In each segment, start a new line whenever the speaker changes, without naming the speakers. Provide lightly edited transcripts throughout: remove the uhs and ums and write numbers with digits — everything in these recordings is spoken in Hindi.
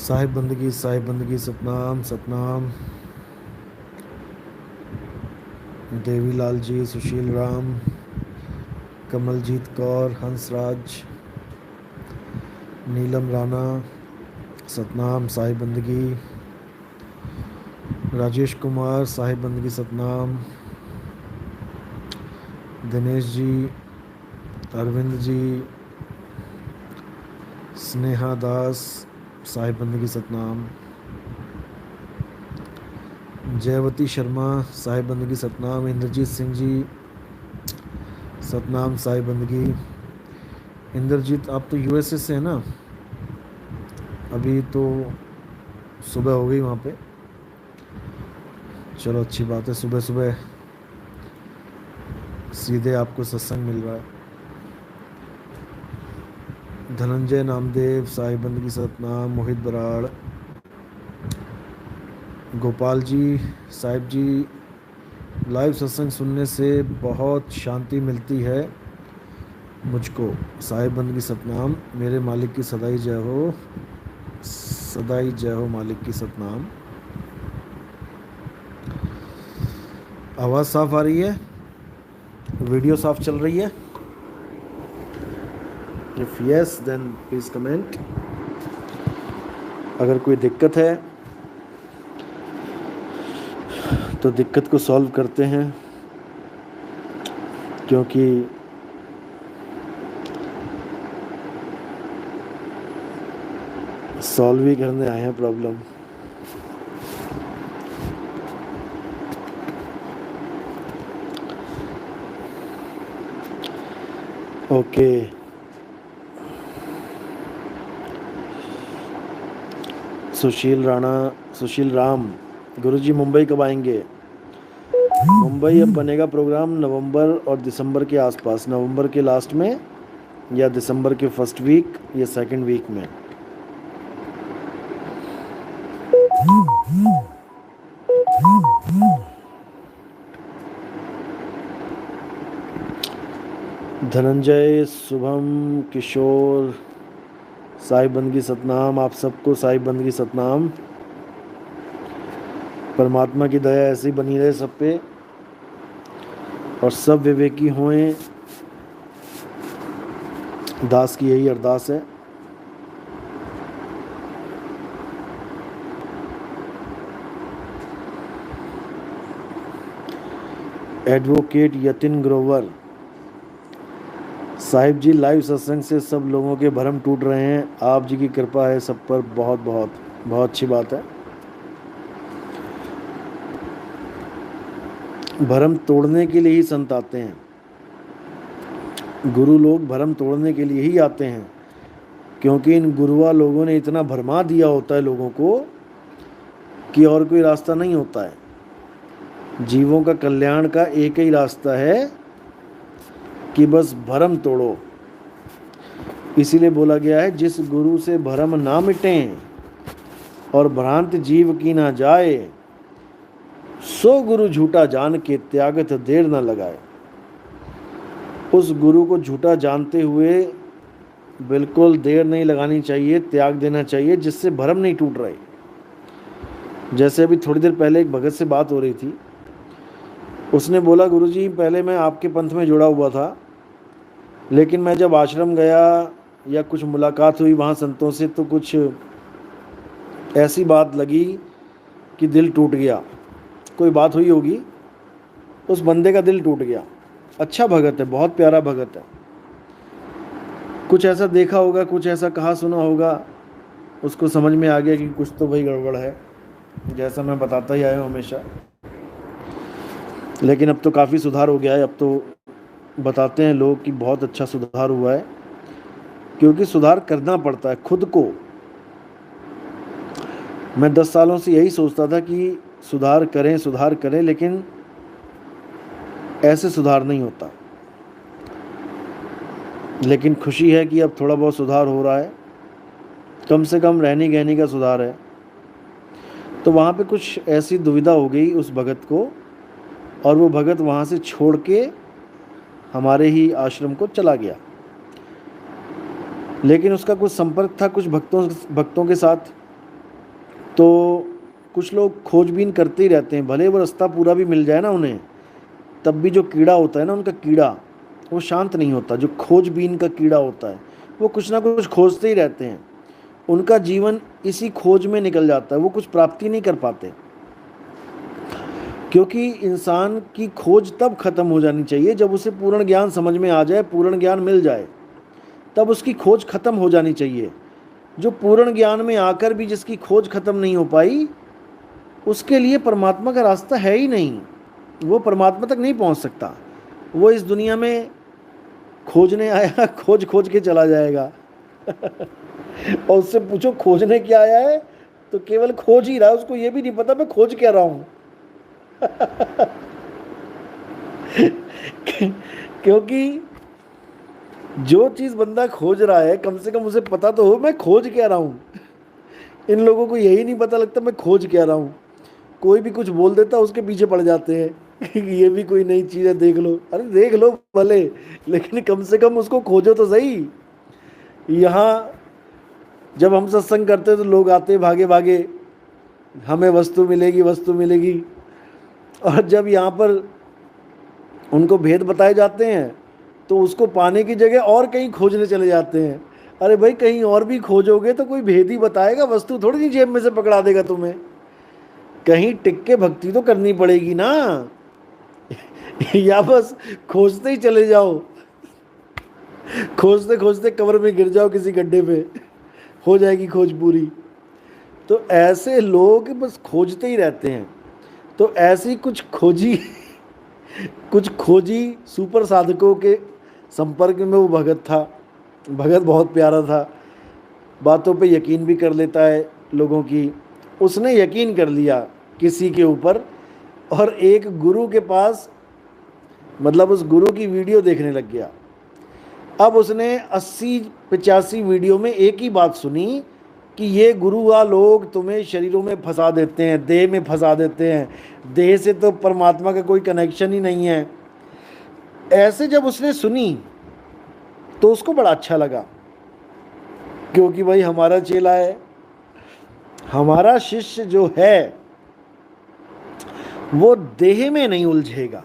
साहिब बंदगी सतनाम सतनाम। देवीलाल जी, सुशील राम, कमलजीत कौर, हंसराज, नीलम राणा, सतनाम साहिब बंदगी। राजेश कुमार, साहिब बंदगी सतनाम। दिनेश जी, अरविंद जी, स्नेहा दास, साहिब बंदगी सतनाम। जयवती शर्मा, साहिब बंदगी सतनाम। इंद्रजीत सिंह जी, सतनाम साहिब बंदगी। इंद्रजीत, आप तो यूएसए से हैं ना? अभी तो सुबह हो गई वहाँ पे। चलो अच्छी बात है, सुबह सुबह सीधे आपको सत्संग मिल रहा है। धनंजय नामदेव, साहिब बंदगी सतनाम। मोहित बराड़, गोपाल जी, साहिब जी, लाइव सत्संग सुनने से बहुत शांति मिलती है मुझको। साहिब बंदगी सतनाम। मेरे मालिक की सदाई जय हो, सदाई जय हो मालिक की सतनाम। आवाज़ साफ आ रही है? वीडियो साफ चल रही है? If yes then please comment. अगर कोई दिक्कत है तो दिक्कत को सॉल्व करते हैं, क्योंकि सॉल्व ही करने आए हैं प्रॉब्लम। ओके। सुशील राणा, सुशील राम, गुरुजी मुंबई कब आएंगे? मुंबई अब बनेगा प्रोग्राम नवंबर और दिसंबर के आसपास, नवंबर के लास्ट में या दिसंबर के फर्स्ट वीक या सेकंड वीक में। धनंजय, शुभम, किशोर, साहिब बंदगी सतनाम। आप सबको साहिब बंदगी सतनाम। परमात्मा की दया ऐसी बनी रहे सब पे और सब विवेकी होएं, दास की यही अरदास है। एडवोकेट यतिन ग्रोवर, साहिब जी लाइव सत्संग से सब लोगों के भरम टूट रहे हैं। आप जी की कृपा है सब पर, बहुत बहुत बहुत अच्छी बात है। भरम तोड़ने के लिए ही संत आते हैं, गुरु लोग भरम तोड़ने के लिए ही आते हैं, क्योंकि इन गुरुआ लोगों ने इतना भरमा दिया होता है लोगों को कि और कोई रास्ता नहीं होता है। जीवों का कल्याण का एक ही रास्ता है कि बस भरम तोड़ो। इसीलिए बोला गया है, जिस गुरु से भरम ना मिटें और भ्रांत जीव की ना जाए, सो गुरु झूठा जान के त्यागत देर न लगाए। उस गुरु को झूठा जानते हुए बिल्कुल देर नहीं लगानी चाहिए, त्याग देना चाहिए, जिससे भरम नहीं टूट रहे। जैसे अभी थोड़ी देर पहले एक भगत से बात हो रही थी, उसने बोला, गुरुजी पहले मैं आपके पंथ में जुड़ा हुआ था, लेकिन मैं जब आश्रम गया या कुछ मुलाकात हुई वहाँ संतों से, तो कुछ ऐसी बात लगी कि दिल टूट गया। कोई बात हुई होगी, उस बंदे का दिल टूट गया। अच्छा भगत है, बहुत प्यारा भगत है, कुछ ऐसा देखा होगा, कुछ ऐसा कहा सुना होगा, उसको समझ में आ गया कि कुछ तो भाई गड़बड़ है, जैसा मैं बताता ही आया हूँ हमेशा। लेकिन अब तो काफ़ी सुधार हो गया है। अब तो बताते हैं लोग कि बहुत अच्छा सुधार हुआ है, क्योंकि सुधार करना पड़ता है खुद को। मैं 10 सालों से यही सोचता था कि सुधार करें, लेकिन ऐसे सुधार नहीं होता। लेकिन खुशी है कि अब थोड़ा बहुत सुधार हो रहा है, कम से कम रहनी गहनी का सुधार है। तो वहाँ पे कुछ ऐसी दुविधा हो गई उस भगत को, और वो भगत वहाँ से छोड़ के हमारे ही आश्रम को चला गया। लेकिन उसका कुछ संपर्क था कुछ भक्तों के साथ, तो कुछ लोग खोजबीन करते ही रहते हैं, भले वो रास्ता पूरा भी मिल जाए ना उन्हें, तब भी जो कीड़ा होता है ना उनका कीड़ा, वो शांत नहीं होता। जो खोजबीन का कीड़ा होता है, वो कुछ ना कुछ खोजते ही रहते हैं। उनका जीवन इसी खोज में निकल जाता है, वो कुछ प्राप्ति नहीं कर पाते। क्योंकि इंसान की खोज तब खत्म हो जानी चाहिए जब उसे पूर्ण ज्ञान समझ में आ जाए, पूर्ण ज्ञान मिल जाए, तब उसकी खोज खत्म हो जानी चाहिए। जो पूर्ण ज्ञान में आकर भी जिसकी खोज खत्म नहीं हो पाई, उसके लिए परमात्मा का रास्ता है ही नहीं। वो परमात्मा तक नहीं पहुंच सकता। वो इस दुनिया में खोजने आया, खोज खोज के चला जाएगा। और उससे पूछो खोजने क्या आया है, तो केवल खोज ही रहा है, उसको ये भी नहीं पता मैं खोज क्या रहा हूं। क्योंकि जो चीज बंदा खोज रहा है, कम से कम उसे पता तो हो मैं खोज क्या रहा हूं। इन लोगों को यही नहीं पता लगता मैं खोज क्या रहा हूं। कोई भी कुछ बोल देता उसके पीछे पड़ जाते हैं कि ये भी कोई नई चीज है, देख लो। अरे देख लो भले, लेकिन कम से कम उसको खोजो तो सही। यहाँ जब हम सत्संग करते तो लोग आते भागे भागे, हमें वस्तु मिलेगी, वस्तु मिलेगी। और जब यहाँ पर उनको भेद बताए जाते हैं तो उसको पाने की जगह और कहीं खोजने चले जाते हैं। अरे भाई, कहीं और भी खोजोगे तो कोई भेद ही बताएगा, वस्तु थोड़ी नहीं जेब में से पकड़ा देगा तुम्हें। कहीं टिक के भक्ति तो करनी पड़ेगी ना। या बस खोजते ही चले जाओ, खोजते खोजते कब्र में गिर जाओ किसी गड्ढे पे, हो जाएगी खोज पूरी। तो ऐसे लोग बस खोजते ही रहते हैं। तो ऐसी कुछ खोजी सुपर साधकों के संपर्क में वो भगत था। भगत बहुत प्यारा था, बातों पे यकीन भी कर लेता है लोगों की। उसने यकीन कर लिया किसी के ऊपर, और एक गुरु के पास, मतलब उस गुरु की वीडियो देखने लग गया। अब उसने 80-85 वीडियो में एक ही बात सुनी कि ये गुरुआ लोग तुम्हें शरीरों में फंसा देते हैं, देह में फंसा देते हैं, देह से तो परमात्मा का कोई कनेक्शन ही नहीं है। ऐसे जब उसने सुनी तो उसको बड़ा अच्छा लगा, क्योंकि भाई हमारा चेला है, हमारा शिष्य जो है वो देह में नहीं उलझेगा।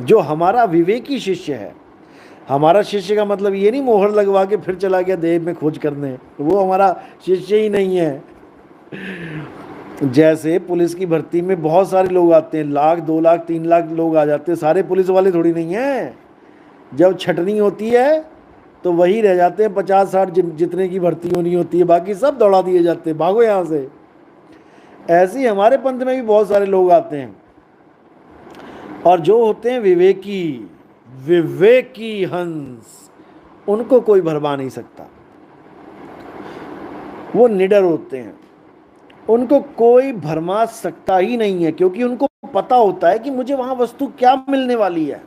जो हमारा विवेकी शिष्य है, हमारा शिष्य का मतलब ये नहीं मोहर लगवा के फिर चला गया देह में खोज करने, वो हमारा शिष्य ही नहीं है। जैसे पुलिस की भर्ती में बहुत सारे लोग आते हैं, 1 लाख 2 लाख 3 लाख लोग आ जाते हैं, सारे पुलिस वाले थोड़ी नहीं हैं। जब छटनी होती है तो वही रह जाते हैं 50-60 जितने की भर्ती होनी होती है, बाकी सब दौड़ा दिए जाते हैं, भागो यहाँ से। ऐसे ही हमारे पंथ में भी बहुत सारे लोग आते हैं, और जो होते हैं विवेकी हंस, उनको कोई भरमा नहीं सकता। वो निडर होते हैं, उनको कोई भरमा सकता ही नहीं है, क्योंकि उनको पता होता है कि मुझे वहां वस्तु क्या मिलने वाली है।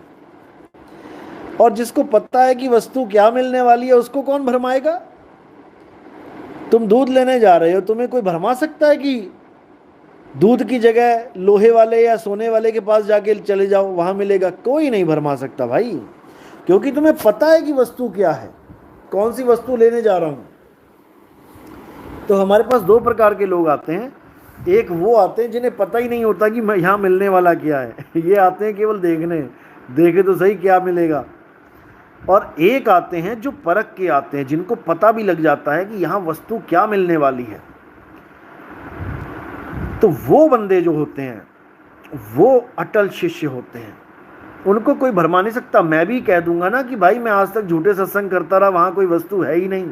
और जिसको पता है कि वस्तु क्या मिलने वाली है, उसको कौन भरमाएगा। तुम दूध लेने जा रहे हो, तुम्हें कोई भरमा सकता है कि दूध की जगह लोहे वाले या सोने वाले के पास जाके चले जाओ, वहां मिलेगा? कोई नहीं भरमा सकता भाई, क्योंकि तुम्हें पता है कि वस्तु क्या है, कौन सी वस्तु लेने जा रहा हूं। तो हमारे पास 2 प्रकार के लोग आते हैं। एक वो आते हैं जिन्हें पता ही नहीं होता कि यहाँ मिलने वाला क्या है। ये आते हैं केवल देखने, देखे तो सही क्या मिलेगा। और एक आते हैं जो परख के आते हैं, जिनको पता भी लग जाता है कि यहाँ वस्तु क्या मिलने वाली है। तो वो बंदे जो होते हैं वो अटल शिष्य होते हैं, उनको कोई भरमा नहीं सकता। मैं भी कह दूंगा ना कि भाई मैं आज तक झूठे सत्संग करता रहा, वहाँ कोई वस्तु है ही नहीं,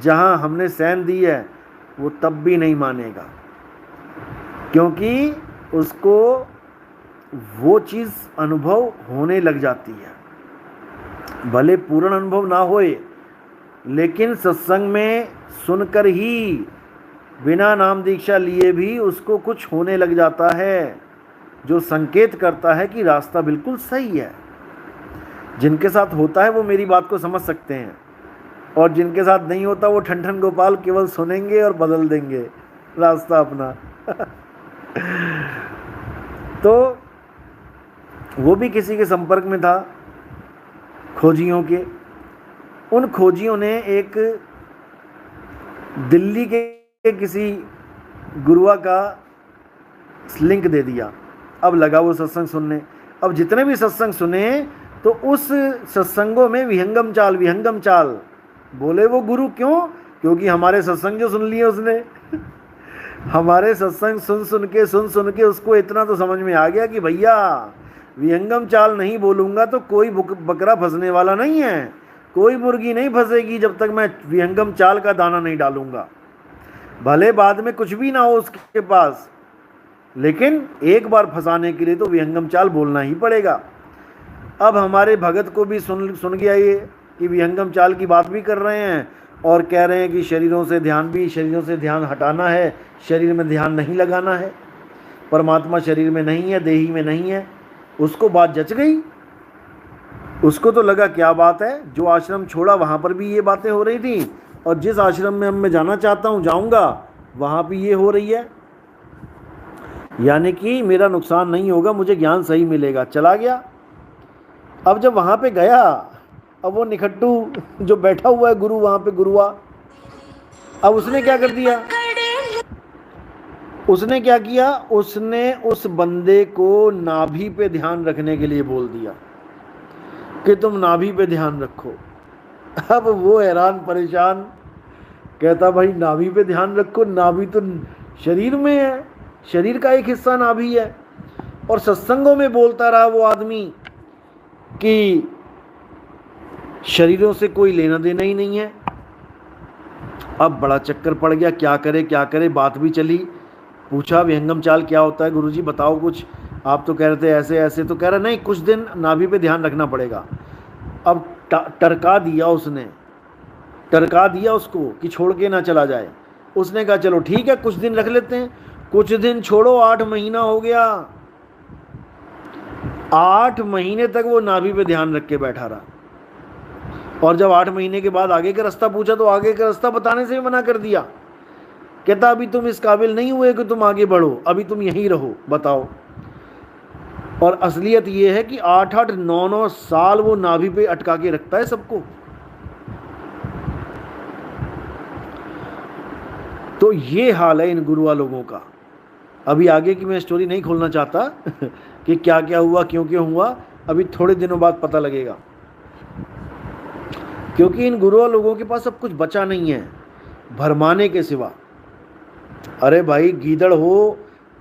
जहाँ हमने सैन दी है, वो तब भी नहीं मानेगा, क्योंकि उसको वो चीज़ अनुभव होने लग जाती है। भले पूर्ण अनुभव ना होए, लेकिन सत्संग में सुनकर ही, बिना नाम दीक्षा लिए भी उसको कुछ होने लग जाता है, जो संकेत करता है कि रास्ता बिल्कुल सही है। जिनके साथ होता है वो मेरी बात को समझ सकते हैं, और जिनके साथ नहीं होता वो ठन गोपाल केवल सुनेंगे और बदल देंगे रास्ता अपना। तो वो भी किसी के संपर्क में था, खोजियों के। उन खोजियों ने एक दिल्ली के किसी गुरुआ का लिंक दे दिया। अब लगा वो सत्संग सुनने। अब जितने भी सत्संग सुने तो उस सत्संगों में विहंगम चाल बोले वो गुरु। क्यों? क्योंकि हमारे सत्संग जो सुन लिए उसने हमारे सत्संग सुन के उसको इतना तो समझ में आ गया कि भैया विहंगम चाल नहीं बोलूँगा तो कोई बकरा फंसने वाला नहीं है, कोई मुर्गी नहीं फंसेगी जब तक मैं विहंगम चाल का दाना नहीं डालूंगा। भले बाद में कुछ भी ना हो उसके पास, लेकिन एक बार फंसाने के लिए तो विहंगम चाल बोलना ही पड़ेगा। अब हमारे भगत को भी सुन गया ये कि विहंगम चाल की बात भी कर रहे हैं और कह रहे हैं कि शरीरों से ध्यान हटाना है, शरीर में ध्यान नहीं लगाना है, परमात्मा शरीर में नहीं है, देही में नहीं है। उसको बात जच गई। उसको तो लगा क्या बात है, जो आश्रम छोड़ा वहाँ पर भी ये बातें हो रही थी और जिस आश्रम में मैं जाना चाहता हूँ जाऊँगा वहाँ भी ये हो रही है, यानी कि मेरा नुकसान नहीं होगा, मुझे ज्ञान सही मिलेगा। चला गया। अब जब वहाँ पे गया, अब वो निखट्टू जो बैठा हुआ है गुरु वहाँ पे, गुरुआ, अब उसने क्या कर दिया, उसने क्या किया, उसने उस बंदे को नाभि पे ध्यान रखने के लिए बोल दिया कि तुम नाभि पे ध्यान रखो। अब वो हैरान परेशान, कहता भाई नाभि पे ध्यान रखो, नाभि तो शरीर में है, शरीर का एक हिस्सा नाभि है। और सत्संगों में बोलता रहा वो आदमी कि शरीरों से कोई लेना देना ही नहीं है। अब बड़ा चक्कर पड़ गया, क्या करे। बात भी चली, पूछा विहंगम चाल क्या होता है गुरुजी बताओ कुछ, आप तो कह रहे थे ऐसे ऐसे, तो कह रहा नहीं कुछ दिन नाभि पे ध्यान रखना पड़ेगा। अब टरका दिया उसने, टरका दिया उसको कि छोड़ के ना चला जाए। उसने कहा चलो ठीक है कुछ दिन रख लेते हैं। कुछ दिन छोड़ो, 8 महीना हो गया, 8 महीने तक वो नाभि पे ध्यान रख के बैठा रहा। और जब 8 महीने के बाद आगे का रास्ता पूछा तो आगे का रास्ता बताने से भी मना कर दिया। कहता अभी तुम इस काबिल नहीं हुए कि तुम आगे बढ़ो, अभी तुम यहीं रहो, बताओ। और असलियत ये है कि 8-8, 9-9 साल वो नाभि पे अटका के रखता है सबको। तो ये हाल है इन गुरुआ लोगों का। अभी आगे की मैं स्टोरी नहीं खोलना चाहता कि क्या क्या हुआ, क्यों क्यों हुआ, अभी थोड़े दिनों बाद पता लगेगा। क्योंकि इन गुरुआ लोगों के पास अब कुछ बचा नहीं है भरमाने के सिवा। अरे भाई गीदड़ हो,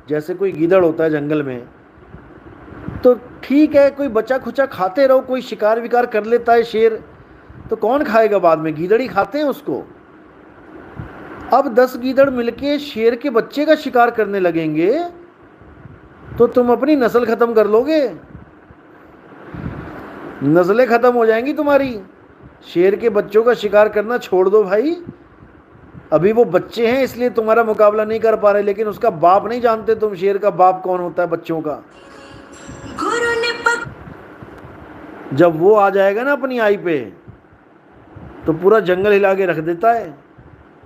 जैसे कोई गीदड़ होता है जंगल में, तो ठीक है कोई बचा खुचा खाते रहो, कोई शिकार विकार कर लेता है शेर, तो कौन खाएगा बाद में, गीदड़ ही खाते हैं उसको। अब 10 गीदड़ मिलके शेर के बच्चे का शिकार करने लगेंगे तो तुम अपनी नस्ल खत्म कर लोगे, नस्लें खत्म हो जाएंगी तुम्हारी। शेर के बच्चों का शिकार करना छोड़ दो भाई, अभी वो बच्चे हैं इसलिए तुम्हारा मुकाबला नहीं कर पा रहे, लेकिन उसका बाप नहीं जानते तुम, शेर का बाप कौन होता है बच्चों का। जब वो आ जाएगा ना अपनी आई पे तो पूरा जंगल हिला के रख देता है,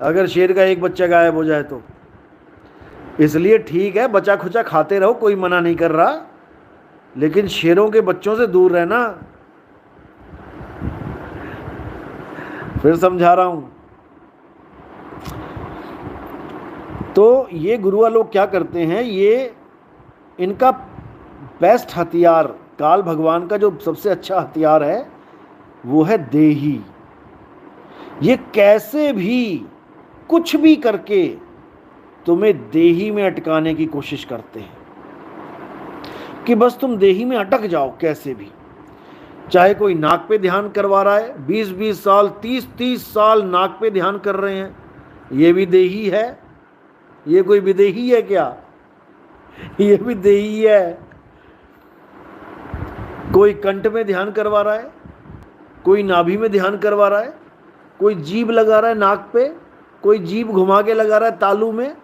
अगर शेर का एक बच्चा गायब हो जाए तो। इसलिए ठीक है बचा खुचा खाते रहो, कोई मना नहीं कर रहा, लेकिन शेरों के बच्चों से दूर रहना। फिर समझा रहा हूं। तो ये गुरुआ लोग क्या करते हैं, ये इनका बेस्ट हथियार, काल भगवान का जो सबसे अच्छा हथियार है वो है देही। ये कैसे भी कुछ भी करके तुम्हें देही में अटकाने की कोशिश करते हैं कि बस तुम देही में अटक जाओ कैसे भी। चाहे कोई नाक पे ध्यान करवा रहा है, 20-20 साल 30-30 साल नाक पे ध्यान कर रहे हैं, ये भी देही है। ये कोई विदेही है क्या, ये भी देही है। कोई कंठ में ध्यान करवा रहा है, कोई नाभि में ध्यान करवा रहा है, कोई जीभ लगा रहा है नाक पे, कोई जीभ घुमा के लगा रहा है तालू में,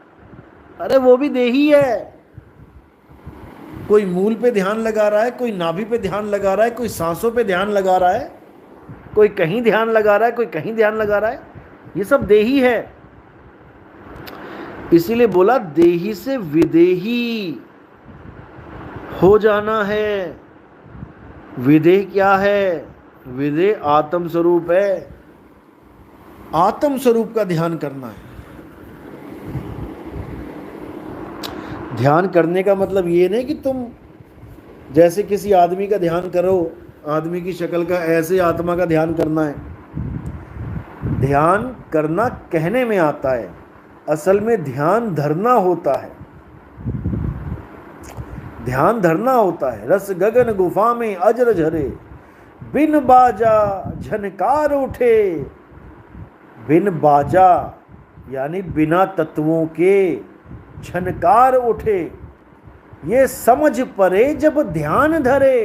अरे वो भी देही है। कोई मूल पे ध्यान लगा रहा है, कोई नाभि पे ध्यान लगा रहा है, कोई सांसों पे ध्यान लगा रहा है, कोई कहीं ध्यान लगा रहा है, कोई कहीं ध्यान लगा रहा है, ये सब देही है। इसीलिए बोला देही से विदेही हो जाना है। विदेह क्या है, विदेह आत्म स्वरूप है, आत्म स्वरूप का ध्यान करना है। ध्यान करने का मतलब ये नहीं कि तुम जैसे किसी आदमी का ध्यान करो, आदमी की शक्ल का, ऐसे आत्मा का ध्यान करना है। ध्यान करना कहने में आता है, असल में ध्यान धरना होता है। ध्यान धरना होता है। रस गगन गुफा में अजर झरे, बिन बाजा झनकार उठे। बिन बाजा यानी बिना तत्वों के झनकार उठे, ये समझ परे जब ध्यान धरे।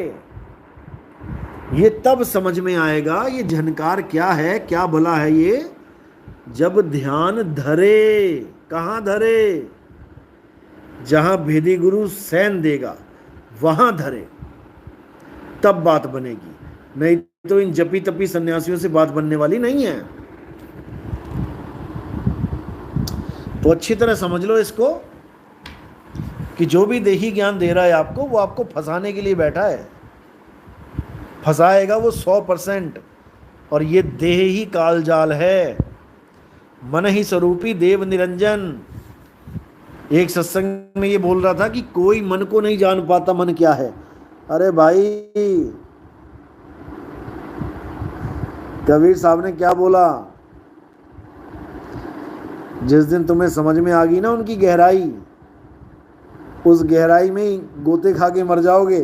ये तब समझ में आएगा ये झनकार क्या है, क्या भला है ये, जब ध्यान धरे। कहाँ धरे? जहां भेदी गुरु सैन देगा वहां धरे, तब बात बनेगी। नहीं तो इन जपी तपी सन्यासियों से बात बनने वाली नहीं है। तो अच्छी तरह समझ लो इसको कि जो भी देही ज्ञान दे रहा है आपको, वो आपको फंसाने के लिए बैठा है। फंसाएगा वो 100%। और ये देह ही कालजाल है। मन ही स्वरूपी देव निरंजन। एक सत्संग में ये बोल रहा था कि कोई मन को नहीं जान पाता मन क्या है। अरे भाई, कबीर साहब ने क्या बोला? जिस दिन तुम्हें समझ में आ गई ना उनकी गहराई, उस गहराई में ही गोते खा के मर जाओगे।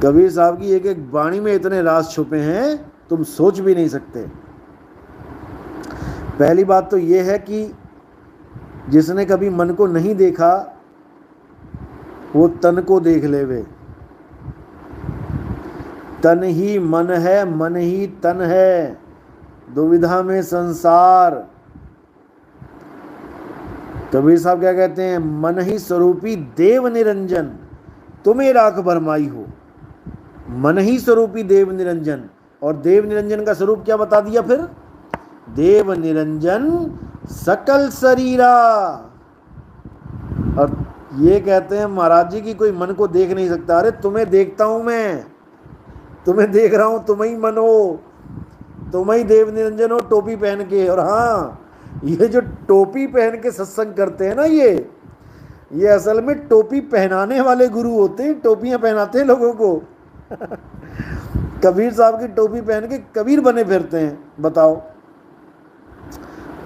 कबीर साहब की एक एक वाणी में इतने राज छुपे हैं तुम सोच भी नहीं सकते। पहली बात तो यह है कि जिसने कभी मन को नहीं देखा वो तन को देख ले वे। तन ही मन है, मन ही तन है, दुविधा में संसार। कबीर साहब क्या कहते हैं? मन ही स्वरूपी देव निरंजन, तुम्हें राख भरमाई हो। मन ही स्वरूपी देव निरंजन। और देव निरंजन का स्वरूप क्या बता दिया फिर? देव निरंजन सकल शरीरा। और ये कहते हैं महाराज जी की कोई मन को देख नहीं सकता। अरे तुम्हें देखता हूं मैं, तुम्हें देख रहा हूं, तुम ही मन हो, तुम ही देव निरंजन हो टोपी पहन के। और हाँ, ये जो टोपी पहन के सत्संग करते हैं ना, ये असल में टोपी पहनाने वाले गुरु होते हैं। टोपियां पहनाते हैं लोगों को। कबीर साहब की टोपी पहन के कबीर बने फिरते हैं, बताओ।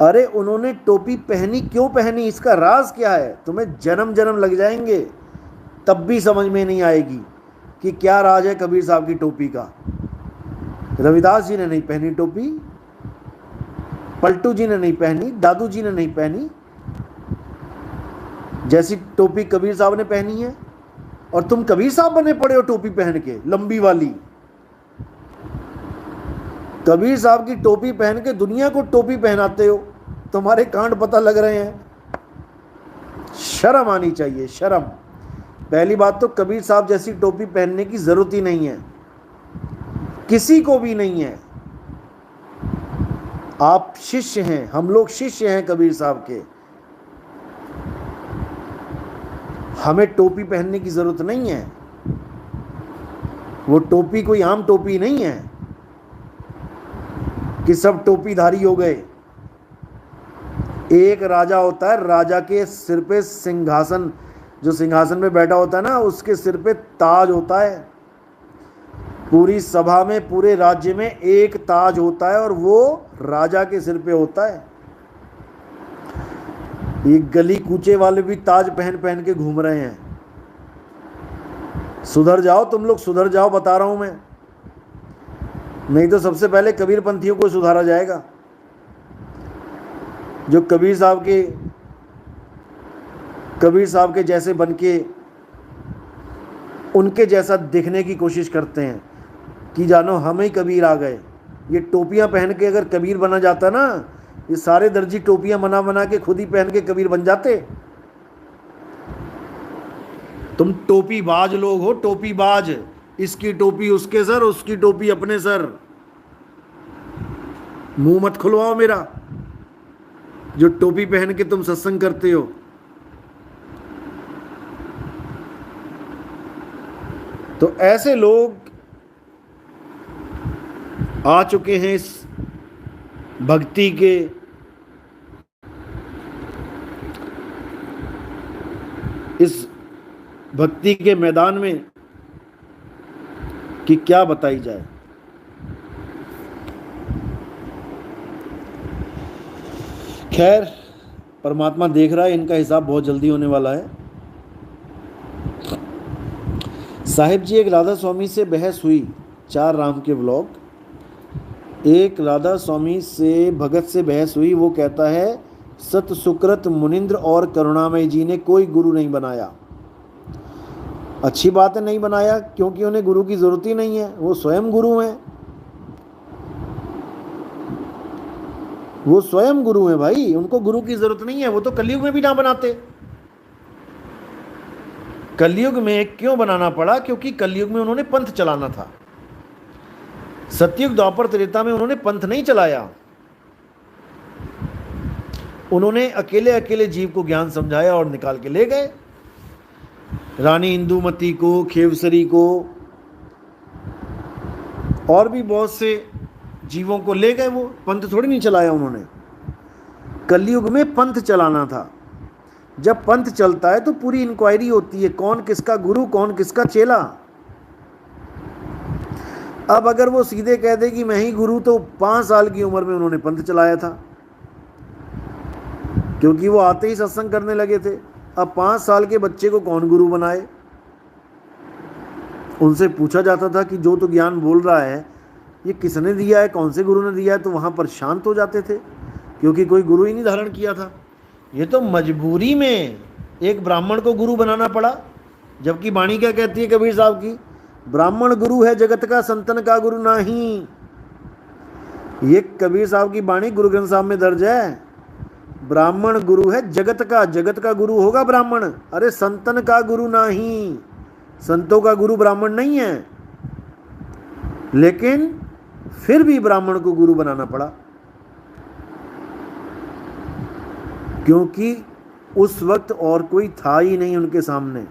अरे उन्होंने टोपी पहनी, क्यों पहनी, इसका राज क्या है? तुम्हें जन्म जन्म लग जाएंगे तब भी समझ में नहीं आएगी कि क्या राज है कबीर साहब की टोपी का। रविदास जी ने नहीं पहनी टोपी, पलटू जी ने नहीं पहनी, दादू जी ने नहीं पहनी, जैसी टोपी कबीर साहब ने पहनी है। और तुम कबीर साहब बने पड़े हो टोपी पहन के, लंबी वाली। कबीर साहब की टोपी पहन के दुनिया को टोपी पहनाते हो। तुम्हारे कांड पता लग रहे हैं। शर्म आनी चाहिए, शर्म। पहली बात तो कबीर साहब जैसी टोपी पहनने की जरूरत ही नहीं है, किसी को भी नहीं है। आप शिष्य हैं, हम लोग शिष्य हैं कबीर साहब के। हमें टोपी पहनने की जरूरत नहीं है। वो टोपी कोई आम टोपी नहीं है कि सब टोपीधारी हो गए। एक राजा होता है, राजा के सिर पे सिंहासन, जो सिंहासन पे बैठा होता है ना, उसके सिर पे ताज होता है। पूरी सभा में, पूरे राज्य में एक ताज होता है और वो राजा के सिर पे होता है। ये गली कूचे वाले भी ताज पहन पहन के घूम रहे हैं। सुधर जाओ तुम लोग, सुधर जाओ, बता रहा हूं मैं। नहीं तो सबसे पहले कबीर पंथियों को सुधारा जाएगा, जो कबीर साहब के जैसे बनके उनके जैसा दिखने की कोशिश करते हैं कि जानो हम ही कबीर आ गए। ये टोपियां पहन के अगर कबीर बना जाता ना, ये सारे दर्जी टोपियां बना बना के खुद ही पहन के कबीर बन जाते। तुम टोपी बाज लोग हो, टोपी बाज। इसकी टोपी उसके सर, उसकी टोपी अपने सर। मुंह मत खुलवाओ मेरा, जो टोपी पहन के तुम सत्संग करते हो। तो ऐसे लोग आ चुके हैं इस भक्ति के इस भक्ति के मैदान में कि क्या बताई जाए। खैर, परमात्मा देख रहा है, इनका हिसाब बहुत जल्दी होने वाला है। साहिब जी, एक राधा स्वामी से बहस हुई। 4 राम के व्लॉग। एक राधा स्वामी से भगत से बहस हुई। वो कहता है सत सुकृत मुनिंद्र और करुणामय जी ने कोई गुरु नहीं बनाया। अच्छी बात है, नहीं बनाया, क्योंकि उन्हें गुरु की जरूरत ही नहीं है, वो स्वयं गुरु हैं। वो स्वयं गुरु हैं भाई, उनको गुरु की जरूरत नहीं है। वो तो कलयुग में भी ना बनाते। कलयुग में क्यों बनाना पड़ा? क्योंकि कलयुग में उन्होंने पंथ चलाना था। सतयुग द्वापर त्रेता में उन्होंने पंथ नहीं चलाया। उन्होंने अकेले अकेले जीव को ज्ञान समझाया और निकाल के ले गए। रानी इंदुमती को, खेवसरी को और भी बहुत से जीवों को ले गए। वो पंथ थोड़ी नहीं चलाया उन्होंने। कलयुग में पंथ चलाना था। जब पंथ चलता है तो पूरी इंक्वायरी होती है, कौन किसका गुरु, कौन किसका चेला। अब अगर वो सीधे कह दे कि मैं ही गुरु, तो 5 साल की उम्र में उन्होंने पंथ चलाया था, क्योंकि वो आते ही सत्संग करने लगे थे। अब 5 साल के बच्चे को कौन गुरु बनाए? उनसे पूछा जाता था कि जो तो ज्ञान बोल रहा है ये किसने दिया है, कौन से गुरु ने दिया है, तो वहां पर शांत हो जाते थे, क्योंकि कोई गुरु ही नहीं धारण किया था। ये तो मजबूरी में एक ब्राह्मण को गुरु बनाना पड़ा। जबकि वाणी क्या कहती है कबीर साहब की? ब्राह्मण गुरु है जगत का, संतन का गुरु नहीं। ये कबीर साहब की वाणी गुरु ग्रंथ साहब में दर्ज है। ब्राह्मण गुरु है जगत का, जगत का गुरु होगा ब्राह्मण। अरे संतन का गुरु नहीं, संतों का गुरु ब्राह्मण नहीं है। लेकिन फिर भी ब्राह्मण को गुरु बनाना पड़ा, क्योंकि उस वक्त और कोई था ही नहीं उनके सामने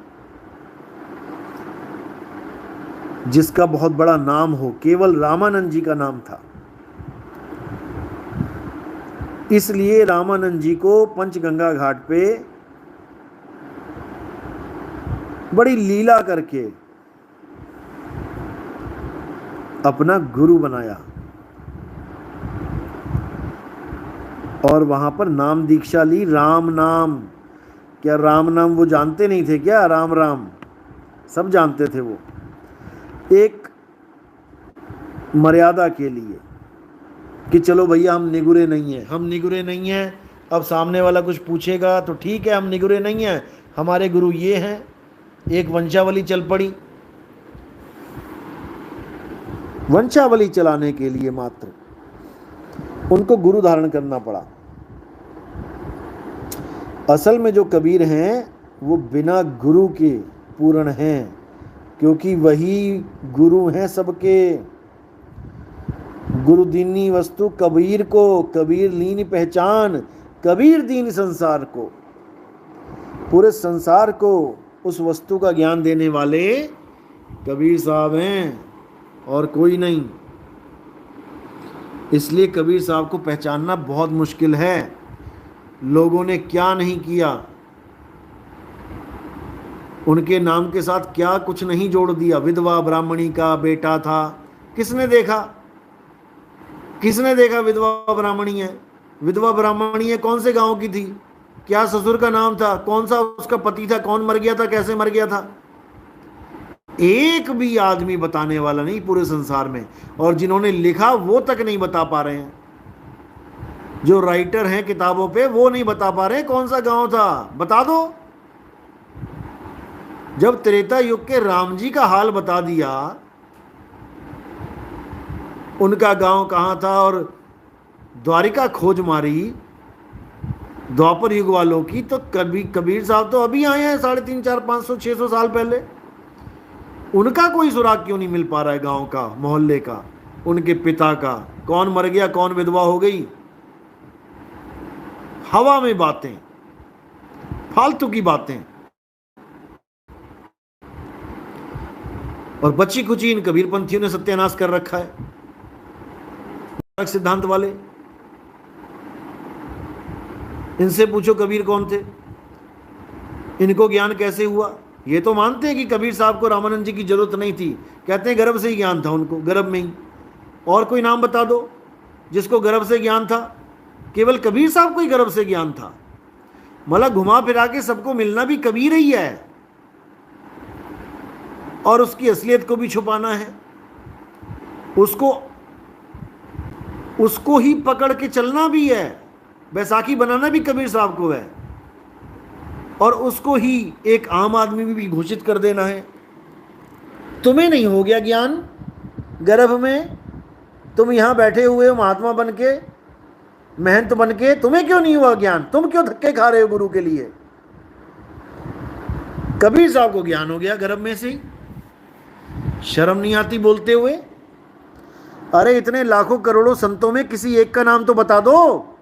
जिसका बहुत बड़ा नाम हो। केवल रामानंद जी का नाम था। इसलिए रामानंद जी को पंचगंगा घाट पे बड़ी लीला करके अपना गुरु बनाया और वहां पर नाम दीक्षा ली। राम नाम। क्या राम नाम वो जानते नहीं थे क्या? राम राम सब जानते थे वो। एक मर्यादा के लिए कि चलो भैया हम निगुरे नहीं हैं, हम निगुरे नहीं हैं। अब सामने वाला कुछ पूछेगा तो ठीक है, हम निगुरे नहीं हैं, हमारे गुरु ये हैं। एक वंशावली चल पड़ी। वंशावली चलाने के लिए मात्र उनको गुरु धारण करना पड़ा। असल में जो कबीर हैं वो बिना गुरु के पूर्ण हैं, क्योंकि वही गुरु हैं सबके। गुरु दीनी वस्तु कबीर को, कबीर लीन पहचान, कबीर दीन संसार को। पूरे संसार को उस वस्तु का ज्ञान देने वाले कबीर साहब हैं और कोई नहीं। इसलिए कबीर साहब को पहचानना बहुत मुश्किल है। लोगों ने क्या नहीं किया, उनके नाम के साथ क्या कुछ नहीं जोड़ दिया। विधवा ब्राह्मणी का बेटा था, किसने देखा? किसने देखा विधवा ब्राह्मणी है? विधवा ब्राह्मणी है कौन से गांव की थी? क्या ससुर का नाम था? कौन सा उसका पति था? कौन मर गया था? कैसे मर गया था? एक भी आदमी बताने वाला नहीं पूरे संसार में। और जिन्होंने लिखा वो तक नहीं बता पा रहे हैं। जो राइटर हैं किताबों पे वो नहीं बता पा रहे कौन सा गांव था। बता दो। जब त्रेता युग के राम जी का हाल बता दिया, उनका गांव कहां था, और द्वारिका खोज मारी द्वापर युग वालों की, तो कबीर साहब तो अभी आए हैं 350, 400, 500, 600 साल पहले। उनका कोई सुराग क्यों नहीं मिल पा रहा है? गांव का, मोहल्ले का, उनके पिता का, कौन मर गया, कौन विधवा हो गई। हवा में बातें, फालतू की बातें। और बच्ची कुची इन कबीरपंथियों ने सत्यानाश कर रखा है। सिद्धांत वाले, इनसे पूछो कबीर कौन थे। इनको ज्ञान कैसे हुआ? ये तो मानते हैं कि कबीर साहब को रामानंद जी की जरूरत नहीं थी, कहते हैं गर्भ से ही ज्ञान था उनको, गर्भ में ही। और कोई नाम बता दो जिसको गर्भ से ज्ञान था? केवल कबीर साहब को ही गर्भ से ज्ञान था। मतलब घुमा फिरा के सबको मिलना भी कबीर ही है, और उसकी असलियत को भी छुपाना है, उसको ही पकड़ के चलना भी है, बैसाखी बनाना भी कबीर साहब को है, और उसको ही एक आम आदमी भी घोषित कर देना है। तुम्हें नहीं हो गया ज्ञान गर्भ में? तुम यहां बैठे हुए हो महात्मा बन के, महंत बन के, तुम्हें क्यों नहीं हुआ ज्ञान? तुम क्यों धक्के खा रहे हो गुरु के लिए? कबीर साहब को ज्ञान हो गया गर्भ में से ही। शर्म नहीं आती बोलते हुए? अरे इतने लाखों करोड़ों संतों में किसी एक का नाम तो बता दो